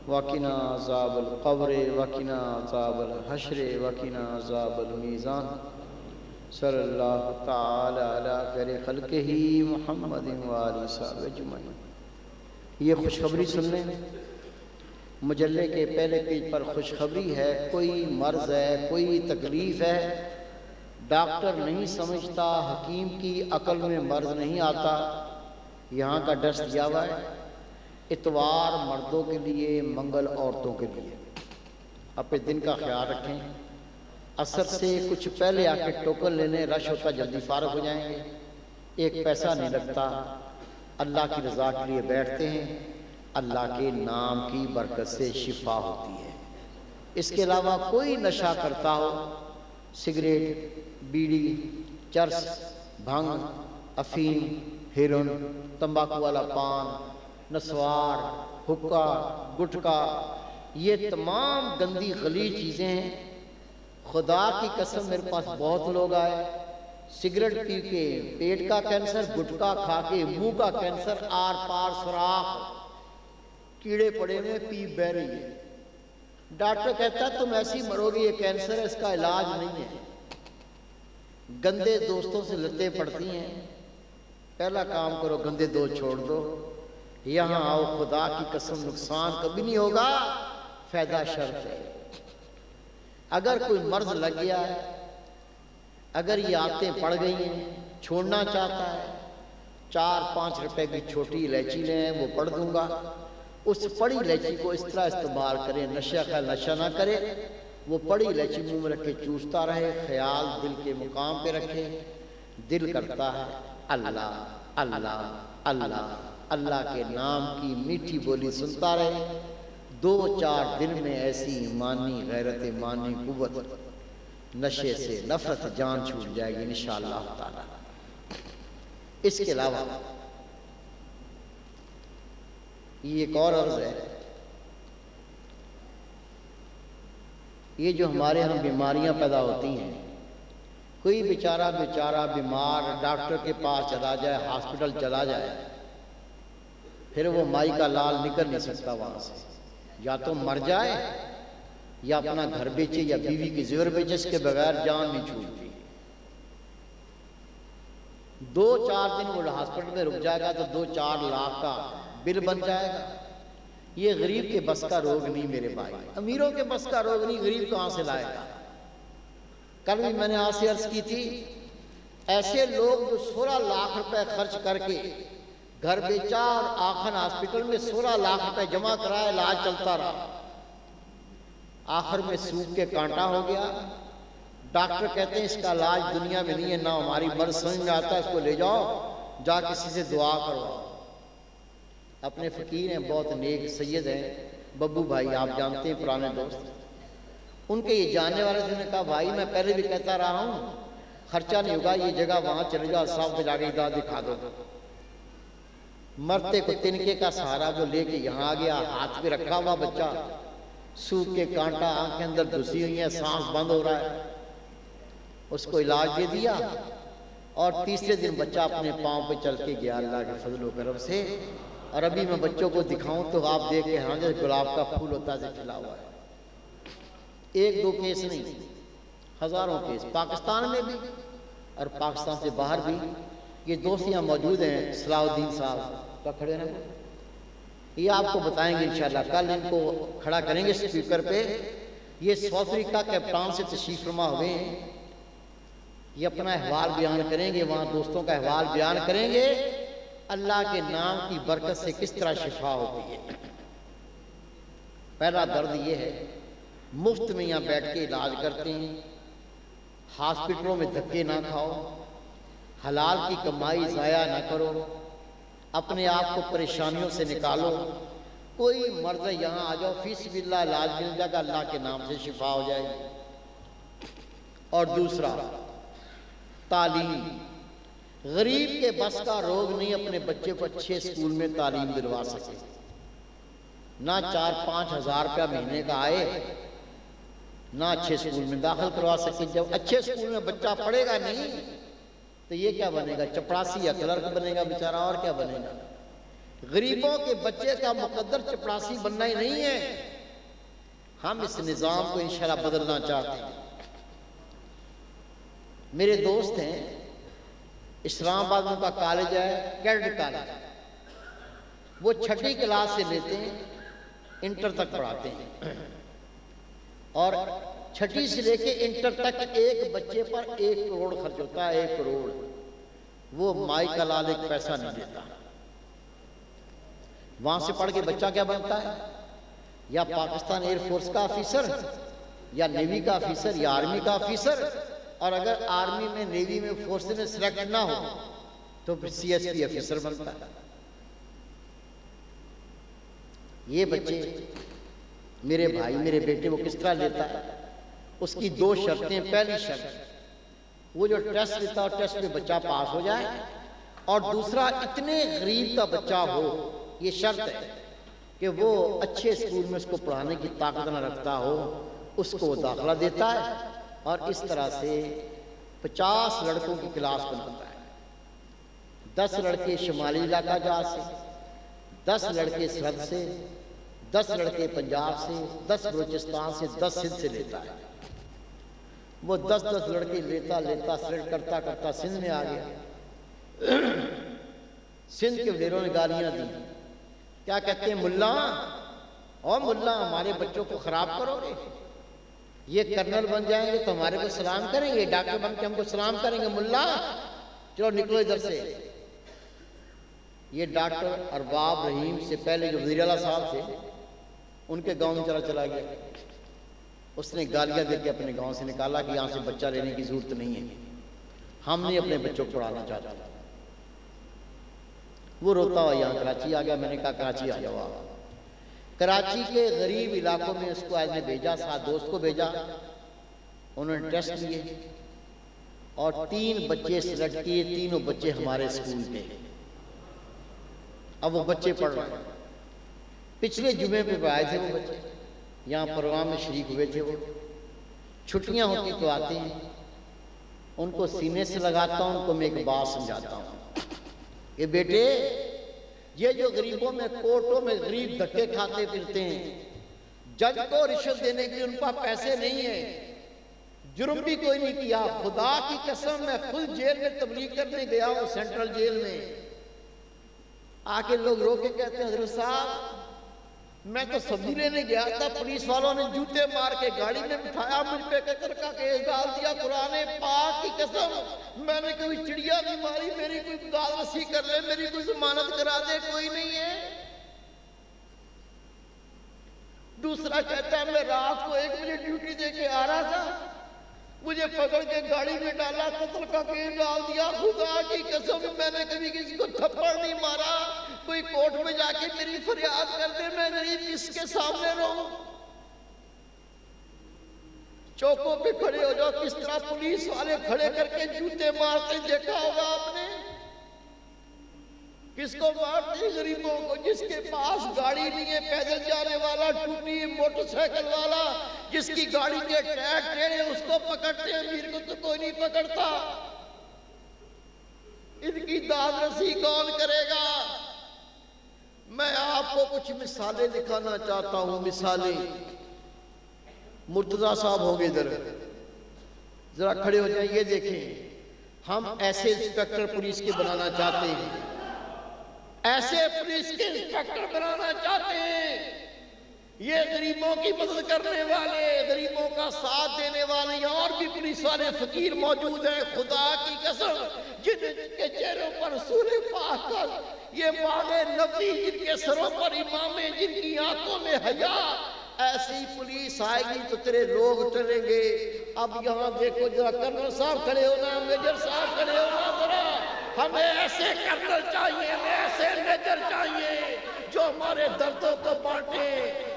وقنا عذاب القبر وقنا عذاب الحشر وقنا عذاب المیزان۔ صلی اللہ تعالی علی خیر خلقہ محمد وآلہ وصحبہ اجمعین۔ یہ خوشخبری سن لیں، مجلے کے پہلے پیج پر خوشخبری ہے۔ کوئی مرض ہے، کوئی تکلیف ہے، ڈاکٹر نہیں سمجھتا، حکیم کی عقل میں مرض نہیں آتا، یہاں کا ڈرس دیا ہوا ہے، اتوار مردوں کے لیے، منگل عورتوں کے لیے۔ اپنے دن کا خیال رکھیں، عصر سے کچھ پہلے آ کے ٹوکن لینے، رش ہوتا جلدی فارغ ہو جائیں گے، ایک پیسہ نہیں لگتا، اللہ کی رضا کے لیے بیٹھتے ہیں، اللہ کے نام کی برکت سے شفا ہوتی ہے۔ اس کے علاوہ کوئی نشہ کرتا ہو، سگریٹ، بیڑی، چرس، بھنگ، افیم، ہیروئن، تمباکو والا پان، نسوار، حکا، گٹکا، یہ تمام گندی غلیظ چیزیں ہیں۔ خدا کی قسم میرے پاس بہت لوگ آئے، سگریٹ پی کے پیٹ کا کینسر، گٹکا کھا کے منہ کا کینسر، آر پار سوراخ، کیڑے پڑے ہوئے، پیپ بہ رہی ہے۔ ڈاکٹر کہتا ہے تم ایسی مرو گی، یہ کینسر ہے، اس کا علاج نہیں ہے۔ گندے دوستوں سے لتیں پڑتی ہیں، پہلا کام کرو گندے دوست چھوڑ دو، یہاں آؤ، خدا کی قسم نقصان کبھی نہیں ہوگا، فائدہ شرط ہے۔ اگر کوئی مرض لگ گیا ہے، اگر یہ عادتیں پڑ گئی ہیں، چھوڑنا چاہتا ہے، 4-5 روپے کی چھوٹی الائچی لیں، وہ پڑھ دوں گا، اس پڑی الائچی کو اس طرح استعمال کرے، نشہ کا نشہ نہ کرے، وہ پڑی الائچی منہ میں رکھے چوستا رہے، خیال دل کے مقام پہ رکھے، دل کرتا ہے اللہ اللہ اللہ، اللہ کے نام کی میٹھی بولی سنتا رہے، 2-4 دن میں ایسی ایمانی غیرت ایمانی قوت، نشے سے نفرت جان چھوٹ جائے گی انشاءاللہ تعالی۔ اس کے علاوہ یہ ایک اور عرض ہے، یہ جو ہمارے ہاں بیماریاں پیدا ہوتی ہیں، کوئی بیچارہ بیمار ڈاکٹر کے پاس چلا جائے، ہاسپٹل چلا جائے، پھر وہ مائی کا لال نکل نہیں سکتا وہاں سے، یا تو مر جائے یا اپنا گھر بیچے یا بیوی کی زیور بیچے، اس کے بغیر جان نہیں چھوٹتی۔ 2-4 دن وہ ہاسپٹل میں رک جائے گا تو 2-4 لاکھ کا بل بن جائے گا۔ یہ غریب کے بس کا روگ نہیں میرے بھائی، امیروں کے بس کا روگ نہیں، غریب کہاں سے لائے گا؟ کل بھی میں نے آپ سے عرض کی تھی، ایسے لوگ جو 16 لاکھ روپے خرچ کر کے گھر بیچا اور آخر ہاسپٹل میں 16 لاکھ روپے جمع کرائے، علاج چلتا رہا، آخر میں سوکھ کے کانٹا ہو گیا، ڈاکٹر کہتے ہیں اس کا علاج دنیا میں نہیں ہے، نہ ہماری مرض سمجھ میں آتا ہے، اس کو لے جاؤ، جا کسی سے دعا کرواؤ۔ اپنے فقیر ہیں، بہت نیک سید ہیں، ببو بھائی آپ جانتے ہیں، پرانے دوست، ان کے یہ جاننے والے سے نے کہا بھائی میں پہلے بھی کہتا رہا ہوں، خرچہ نہیں ہوگا، یہ جگہ وہاں چلے جاؤ، صاحب کو جا کے ادھر دکھا دو۔ مرتے کو تنکے کا سہارا وہ لے کے یہاں آ گیا، ہاتھ پہ رکھا ہوا بچہ، سوکھ کے کانٹا آنکھ کے اندر دھسی ہوئی ہیں، سانس بند ہو رہا ہے، اس کو علاج دے دیا، اور تیسرے دن بچہ اپنے پاؤں پہ چل کے گیا اللہ کے فضل و کرم سے۔ اور ابھی میں بچوں کو دکھاؤں تو آپ دیکھ کے ہاں جیسے گلاب کا پھول ہوتا ہے کھلا ہوا ہے۔ 1-2 کیس نہیں، ہزاروں کیس، پاکستان میں بھی اور پاکستان سے باہر بھی۔ یہ دوست یہاں موجود ہیں، صلاح الدین صاحب کا کھڑے ہیں، یہ آپ کو بتائیں گے انشاءاللہ، کل ان کو کھڑا کریں گے سپیکر پہ۔ یہ ساؤتھ افریقہ کیپٹاؤن سے تشریف فرما ہوئے ہیں، یہ اپنا احوال بیان کریں گے، وہاں دوستوں کا احوال بیان کریں گے، اللہ کے نام کی برکت سے کس طرح شفا ہوتی ہے۔ پہلا درد یہ ہے، مفت میں یہاں بیٹھ کے علاج کرتے ہیں، ہاسپٹلوں میں دھکے نہ کھاؤ، حلال کی کمائی ضائع نہ کرو، اپنے آپ کو پریشانیوں سے نکالو، کوئی مرض ہے یہاں آ جاؤ، فی سبیل اللہ علاج مل جائے گا، اللہ کے نام سے شفا ہو جائے گی۔ اور دوسرا تعلیم، غریب کے بس کا روگ نہیں اپنے بچے کو اچھے اسکول میں تعلیم دلوا سکے، نہ 4-5 ہزار روپیہ مہینے کا آئے، نہ اچھے اسکول میں داخل کروا سکے۔ جب اچھے اسکول میں بچہ پڑھے گا نہیں تو یہ کیا بنے گا؟ چپڑاسی یا کلرک بنے گا بیچارہ، اور کیا بنے گا؟ غریبوں کے بچے کا مقدر چپڑاسی بننا ہی نہیں ہے۔ ہم اس نظام کو انشاءاللہ بدلنا چاہتے ہیں۔ میرے دوست ہیں، اسلام آباد ان کا کالج ہے، کیڈٹ کالج، وہ 6ٹھی کلاس سے لیتے ہیں انٹر تک پڑھاتے ہیں، اور 6ٹھی سے لے کے انٹر تک ایک بچے پر 1 کروڑ خرچ ہوتا ہے، 1 کروڑ۔ وہ مائی کا لال ایک پیسہ نہیں دیتا۔ وہاں سے پڑھ کے بچہ کیا بنتا ہے؟ یا پاکستان ایئر فورس کا آفیسر، یا نیوی کا آفیسر، یا آرمی کا آفیسر، اور اگر آرمی میں، نیوی میں، فورس میں سلیکٹ نہ ہو تو پھر CSP آفیسر بنتا ہے۔ یہ بچے میرے بھائی، میرے بیٹے، وہ کس طرح لیتا ہے؟ اس کی 2 شرطیں۔ پہلی شرط، وہ جو ٹیسٹ لیتا ہے ٹیسٹ میں بچہ پاس ہو جائے، اور دوسرا اتنے غریب کا بچہ ہو، یہ شرط ہے کہ وہ اچھے اسکول میں اس کو پڑھانے کی طاقت نہ رکھتا ہو، اس کو داخلہ دیتا ہے، اور اس طرح سے 50 لڑکوں کی کلاس بناتا ہے۔ 10 لڑکے شمالی علاقہ جات سے، 10 لڑکے سرحد سے، 10 لڑکے پنجاب سے، 10 بلوچستان سے، 10 سندھ سے لیتا ہے۔ وہ 10 لڑکے لیتا سلیکٹ کرتا کرتا سندھ میں آ گیا۔ سندھ کے وڈیروں نے گالیاں دی، کیا کہتے ہیں، ملا او ملا ہمارے بچوں کو خراب کرو گے، یہ کرنل بن جائیں گے تو ہمارے کو سلام کریں گے، ڈاکٹر بن کے ہم کو سلام کریں گے، ملا چلو نکلو ادھر سے۔ یہ ڈاکٹر ارباب رحیم سے پہلے جو وزیر اعلیٰ صاحب تھے ان کے گاؤں میں چلا گیا، اس نے گالیاں دے کے اپنے گاؤں سے نکالا کہ یہاں سے بچہ لینے کی ضرورت نہیں ہے، ہم نہیں اپنے بچوں کو پڑھانا چاہتا۔ وہ روتا ہوا یہاں کراچی آ گیا۔ میں نے کہا کراچی آ جاؤ آپ۔ کراچی کے غریب علاقوں میں اس کو آج نے بھیجا، ساتھ دوست کو بھیجا، انہوں نے ٹیسٹ لیے اور 3 بچے سلیکٹ کیے، تینوں بچے ہمارے اسکول کے۔ اب وہ بچے پڑھ رہے ہیں، پچھلے جمعے پہ آئے تھے وہ بچے، یہاں پروگرام میں شریک ہوئے تھے۔ وہ چھٹیاں ہوتی تو آتے ہیں، ان کو سینے سے لگاتا ہوں، ان کو میں ایک بات سمجھاتا ہوں کہ بیٹے یہ جو غریبوں میں کورٹوں میں غریب دھکے کھاتے پھرتے ہیں، جج کو رشوت دینے کے لیے ان پاس پیسے نہیں ہیں، جرم بھی کوئی نہیں کیا، خدا کی قسم میں خود جیل میں تبلیغ کرنے گیا ہوں، سینٹرل جیل میں آ کے لوگ رو کے کہتے ہیں حضرت صاحب میں تو سبزی لینے گیا تھا، پولیس والوں نے جوتے مار کے گاڑی میں بٹھایا، مجھ پہ قتل کا کیس ڈال دیا، قرآن پاک کی قسم میں نے کوئی چڑیا نہیں ماری، میری کوئی داد رسی کر لے، میری کوئی ضمانت کرا دے، کوئی نہیں ہے۔ دوسرا کہتا ہے میں رات کو 1 بجے ڈیوٹی دے کے آ رہا تھا، مجھے پکڑ کے گاڑی میں ڈالا، قتل کا کیس ڈال دیا، خدا کی قسم میں نے کبھی کسی کو تھپڑ نہیں مارا، کوئی کورٹ میں جا کے میری فریاد کر دے، میں غریب کس کے سامنے رہوں؟ چوکوں پہ کھڑے ہو جاؤ، کس طرح پولیس والے کھڑے کر کے جوتے مارتے دیکھا ہوگا آپ نے۔ کس کو مارتے ہیں؟ غریبوں کو، جس کے پاس گاڑی نہیں ہے، پیدل جانے والا، ٹوٹی موٹر سائیکل والا، جس کی گاڑی کے ٹائر ٹیڑھے اس کو پکڑتے ہیں، امیر کو تو کوئی نہیں پکڑتا۔ ان کی داد رسی کون کرے گا؟ میں آپ کو کچھ مثالیں دکھانا چاہتا ہوں، مثالیں۔ مرتضیٰ صاحب ہوں گے ادھر، ذرا کھڑے ہو جائیں، یہ دیکھیں، ہم ایسے انسپیکٹر پولیس کے بنانا چاہتے ہیں، ایسے پولیس کے انسپیکٹر بنانا چاہتے ہیں، یہ غریبوں کی مدد کرنے والے، غریبوں کا ساتھ دینے والے، اور بھی پولیس والے فقیر موجود ہیں، خدا کی قسم جن کے چہروں پر سورہ پاک کا یہ باغ نبی، جن کے سروں پر امامیں، جن کی آنکھوں میں حیا، ایسی پولیس آئے گی تو تیرے لوگ چلیں گے۔ اب یہاں دیکھو ذرا، کرنل صاحب کھڑے ہونا، میجر صاحب کھڑے ہونا، ذرا ہمیں ایسے کرنل چاہیے، ہمیں ایسے میجر چاہیے جو ہمارے دردوں کو بانٹے۔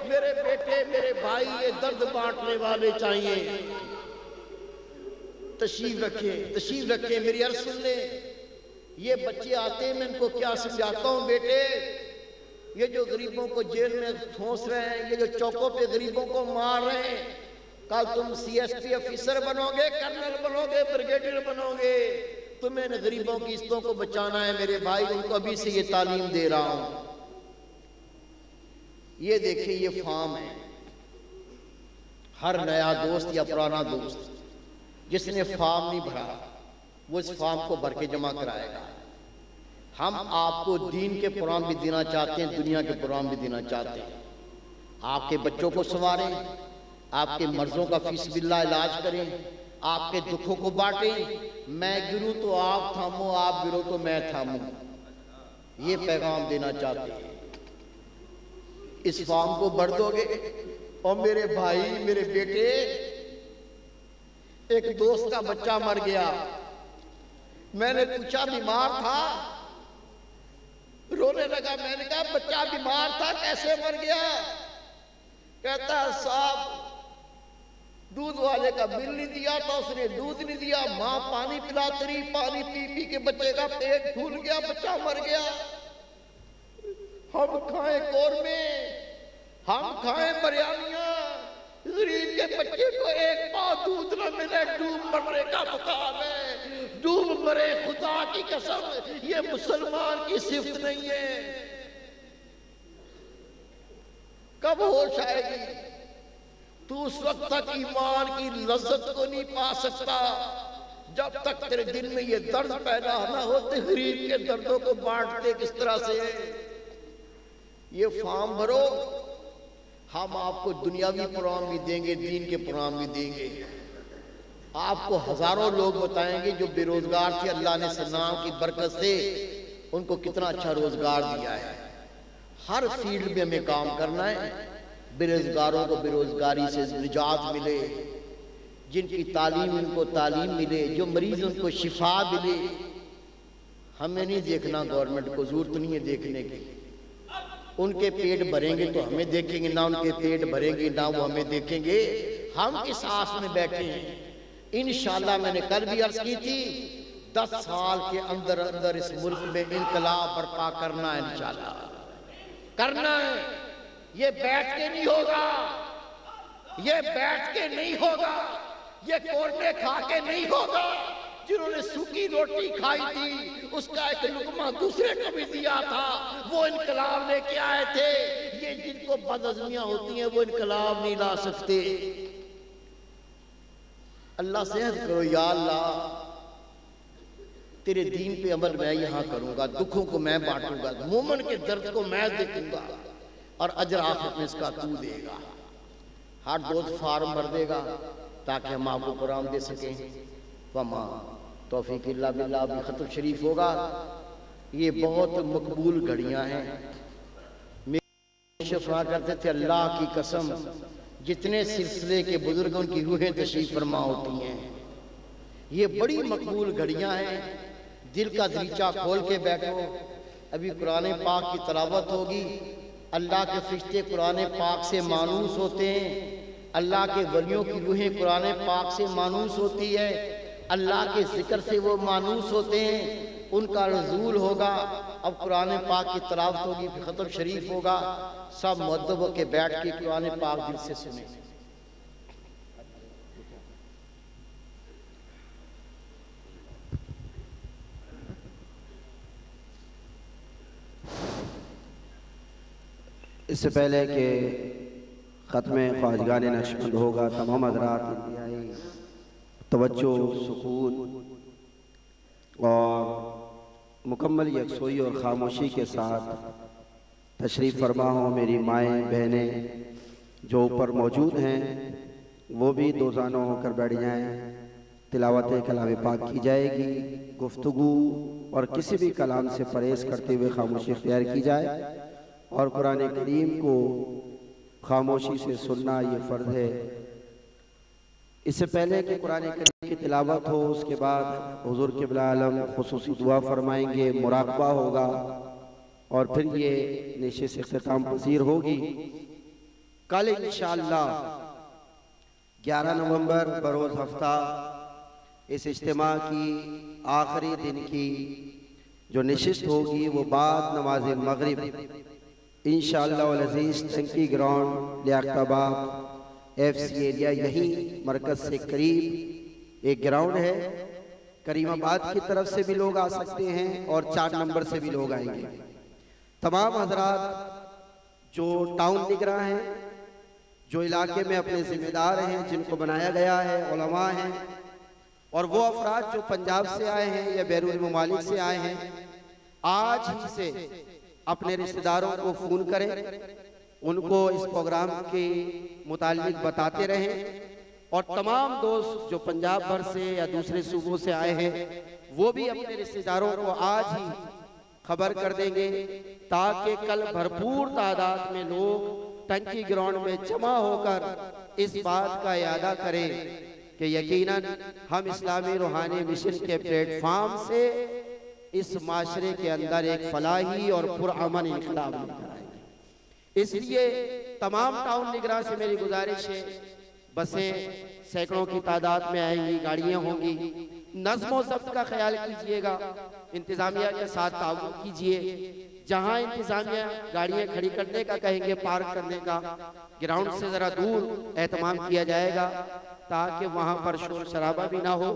میرے بیٹے، میرے بھائی، یہ درد بانٹنے والے چاہیے۔ تشریف رکھیں، میری عرض سن لیں۔ یہ بچے آتے ہیں، میں ان کو کیا سمجھاتا ہوں، بیٹے یہ جو غریبوں کو جیل میں ٹھونس رہے ہیں، یہ جو چوکوں پہ غریبوں کو مار رہے ہیں، کل تم سی ایس پی آفیسر بنو گے، کرنل بنو گے، بریگیڈیئر بنو گے، تمہیں ان غریبوں کی عزتوں کو بچانا ہے میرے بھائی، ان کو ابھی سے یہ تعلیم دے رہا ہوں۔ یہ دیکھیں، یہ فارم ہے، ہر نیا دوست یا پرانا دوست جس نے فارم نہیں بھرا وہ اس فارم کو بھر کے جمع کرائے گا۔ ہم آپ کو دین کے پروگرام بھی دینا چاہتے ہیں، دنیا کے پروگرام بھی دینا چاہتے ہیں۔ آپ کے بچوں کو سنواریں، آپ کے مرضوں کا فی سبیل اللہ علاج کریں، آپ کے دکھوں کو بانٹیں، میں گروں تو آپ تھامو، آپ گرو تو میں تھاموں، یہ پیغام دینا چاہتے ہیں۔ اس فارم کو بھر دو گے، اور میرے بھائی، میرے بیٹے، ایک دوست کا بچہ مر گیا، میں نے پوچھا بیمار تھا، رونے لگا، میں نے کہا بچہ بیمار تھا کیسے مر گیا؟ کہتا ہے صاحب دودھ والے کا بل نہیں دیا تھا، اس نے دودھ نہیں دیا، ماں پانی پلاتی رہی، پانی پی پی کے بچے کا پیٹ پھول گیا، بچہ مر گیا۔ ہم کھائیں قورمے، ہم کھائیں بریانیاں، غریب کے بچے کو ایک پاؤ دودھ نہ ملے، ڈوب مرنے کا مقام ہے، ڈوب مرے، خدا کی قسم یہ مسلمان کی صفت نہیں ہے۔ کب ہوش آئے گی؟ تو اس وقت تک ایمان کی لذت کو نہیں پا سکتا جب تک تیرے دل میں یہ درد پیدا نہ ہو تحریر کے دردوں کو بانٹتے کس طرح سے یہ فارم بھرو، ہم آپ کو دنیاوی پروگرام بھی دیں گے، دین کے پروگرام بھی دیں گے۔ آپ کو ہزاروں لوگ بتائیں گے جو بے روزگار تھے، اللہ نے سلام کی برکت سے ان کو کتنا اچھا روزگار دیا ہے۔ ہر فیلڈ میں ہمیں کام کرنا ہے، بے روزگاروں کو بے روزگاری سے نجات ملے، جن کی تعلیم ان کو تعلیم ملے، جو مریض ان کو شفا ملے۔ ہمیں نہیں دیکھنا گورنمنٹ کو، ضرورت نہیں ہے دیکھنے کی۔ ان کے پیٹ بھریں گے تو ہمیں دیکھیں گے، نہ ان کے پیٹ بھریں گے نہ وہ ہمیں دیکھیں گے۔ ہم کس آس میں بیٹھے ہیں؟ انشاءاللہ میں نے کل بھی عرض کی تھی 10 سال کے اندر اندر اس ملک میں انقلاب برپا کرنا ہے، انشاءاللہ کرنا ہے۔ یہ بیٹھ کے نہیں ہوگا، یہ بیٹھ کے نہیں ہوگا، یہ کورنے کھا کے نہیں ہوگا۔ جنہوں نے سوکھی روٹی کھائی تھی اس کا ایک لقمہ دوسرے کو بھی دیا تھا، وہ انقلاب لے کے آئے تھے۔ یہ جن کو بدعزمیاں ہوتی ہیں وہ انقلاب نہیں لا سکتے۔ اللہ سے عہد کرو، یا اللہ تیرے دین پہ عمل میں یہاں کروں گا، دکھوں کو میں بانٹوں گا، مومن کے درد کو میں دیکھوں گا، اور اجر آخرت میں اس کا تو دے گا۔ ہر دوست فارم بھر دے گا تاکہ ہم آپ کو قرآن دے سکیں۔ وما توفیق اللہ باللہ بھی ختم شریف ہوگا۔ یہ بہت مقبول گھڑیاں ہیں۔ میرے شفا کرتے تھے اللہ کی قسم جتنے سلسلے کے بزرگ ان کی روحیں تشریف فرما ہوتی ہیں، یہ بڑی مقبول گھڑیاں ہیں۔ دل کا دریچہ کھول کے بیٹھو، ابھی قرآن پاک کی تلاوت ہوگی۔ اللہ کے فرشتے قرآن پاک سے مانوس ہوتے ہیں، اللہ کے ولیوں کی روحیں قرآن پاک سے مانوس ہوتی ہے، اللہ کے ذکر سے وہ مانوس ہوتے ہیں، ان کا نزول ہوگا۔ اب قرآن پاک کی تلاوت ہوگی، پھر ختم شریف ہوگا۔ سب مؤدب ہو کے بیٹھ کے قرآن پاک دل سے سنیں۔ اس سے پہلے کہ ختم خواجگان نقشبند ہوگا، تمام حضرات انتہائی توجہ، سکون اور مکمل یکسوئی اور خاموشی کے ساتھ تشریف فرما ہوں۔ میری مائیں بہنیں جو اوپر موجود ہیں وہ بھی دو زانوں ہو کر بیٹھ جائیں۔ تلاوت کلام پاک کی جائے گی، گفتگو اور کسی بھی کلام سے پرہیز کرتے ہوئے خاموشی اختیار کی جائے، اور قرآن کریم کو خاموشی سے سننا یہ فرض ہے۔ اس سے پہلے کہ قرآن کریم کی تلاوت ہو، اس کے بعد حضور قبلہ عالم خصوصی دعا فرمائیں گے، مراقبہ ہوگا، اور پھر یہ نشست اختتام پذیر ہوگی۔ کل انشاءاللہ 11 نومبر بروز ہفتہ اس اجتماع کی آخری دن کی جو نشست ہوگی وہ بعد نماز مغرب انشاءاللہ والعزیز ٹنکی گراؤنڈ لیاقت آباد FCA ایریا، یہی مرکز سے قریب ایک گراؤنڈ ہے۔ کریم آباد کی طرف سے بھی لوگ آ سکتے ہیں اور 4 نمبر سے بھی لوگ آئیں گے۔ تمام حضرات جو ٹاؤن نگراں ہیں، جو علاقے میں اپنے ذمہ دار ہیں، جن کو بنایا گیا ہے، علماء ہیں، اور وہ افراد جو پنجاب سے آئے ہیں یا بیرون ممالک سے آئے ہیں، آج ہی سے اپنے رشتہ داروں کو فون کریں، ان کو اس پروگرام کے متعلق بتاتے رہیں، اور تمام دوست جو پنجاب بھر سے یا دوسرے صوبوں سے آئے ہیں وہ بھی اپنے رشتہ داروں کو آج ہی خبر کر دیں گے، تاکہ کل بھرپور تعداد میں لوگ ٹنکی گراؤنڈ میں جمع ہو کر اس بات کا اعادہ کریں کہ یقیناً ہم اسلامی روحانی مشن کے پلیٹ فارم سے اس معاشرے کے اندر ایک فلاحی اور پرامن انقلاب لے کر آئیں گے۔ اس لیے تمام ٹاؤن نگراں سے میری گزارش ہے، بسیں سینکڑوں کی تعداد میں آئیں گی، گاڑیاں ہوں گی، نظم و ضبط کا خیال کیجئے گا، انتظامیہ کے ساتھ تعاون کیجئے۔ جہاں انتظامیہ گاڑیاں کھڑی کرنے کا کہیں گے، پارک کرنے کا، گراؤنڈ سے ذرا دور اہتمام کیا جائے گا تاکہ وہاں پر شور شرابہ بھی نہ ہو۔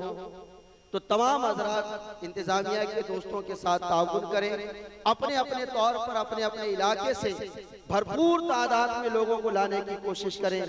تو تمام حضرات انتظامیہ کے دوستوں کے ساتھ تعاون کریں، اپنے اپنے طور پر اپنے اپنے علاقے سے بھرپور تعداد میں لوگوں کو لانے کی کوشش کریں۔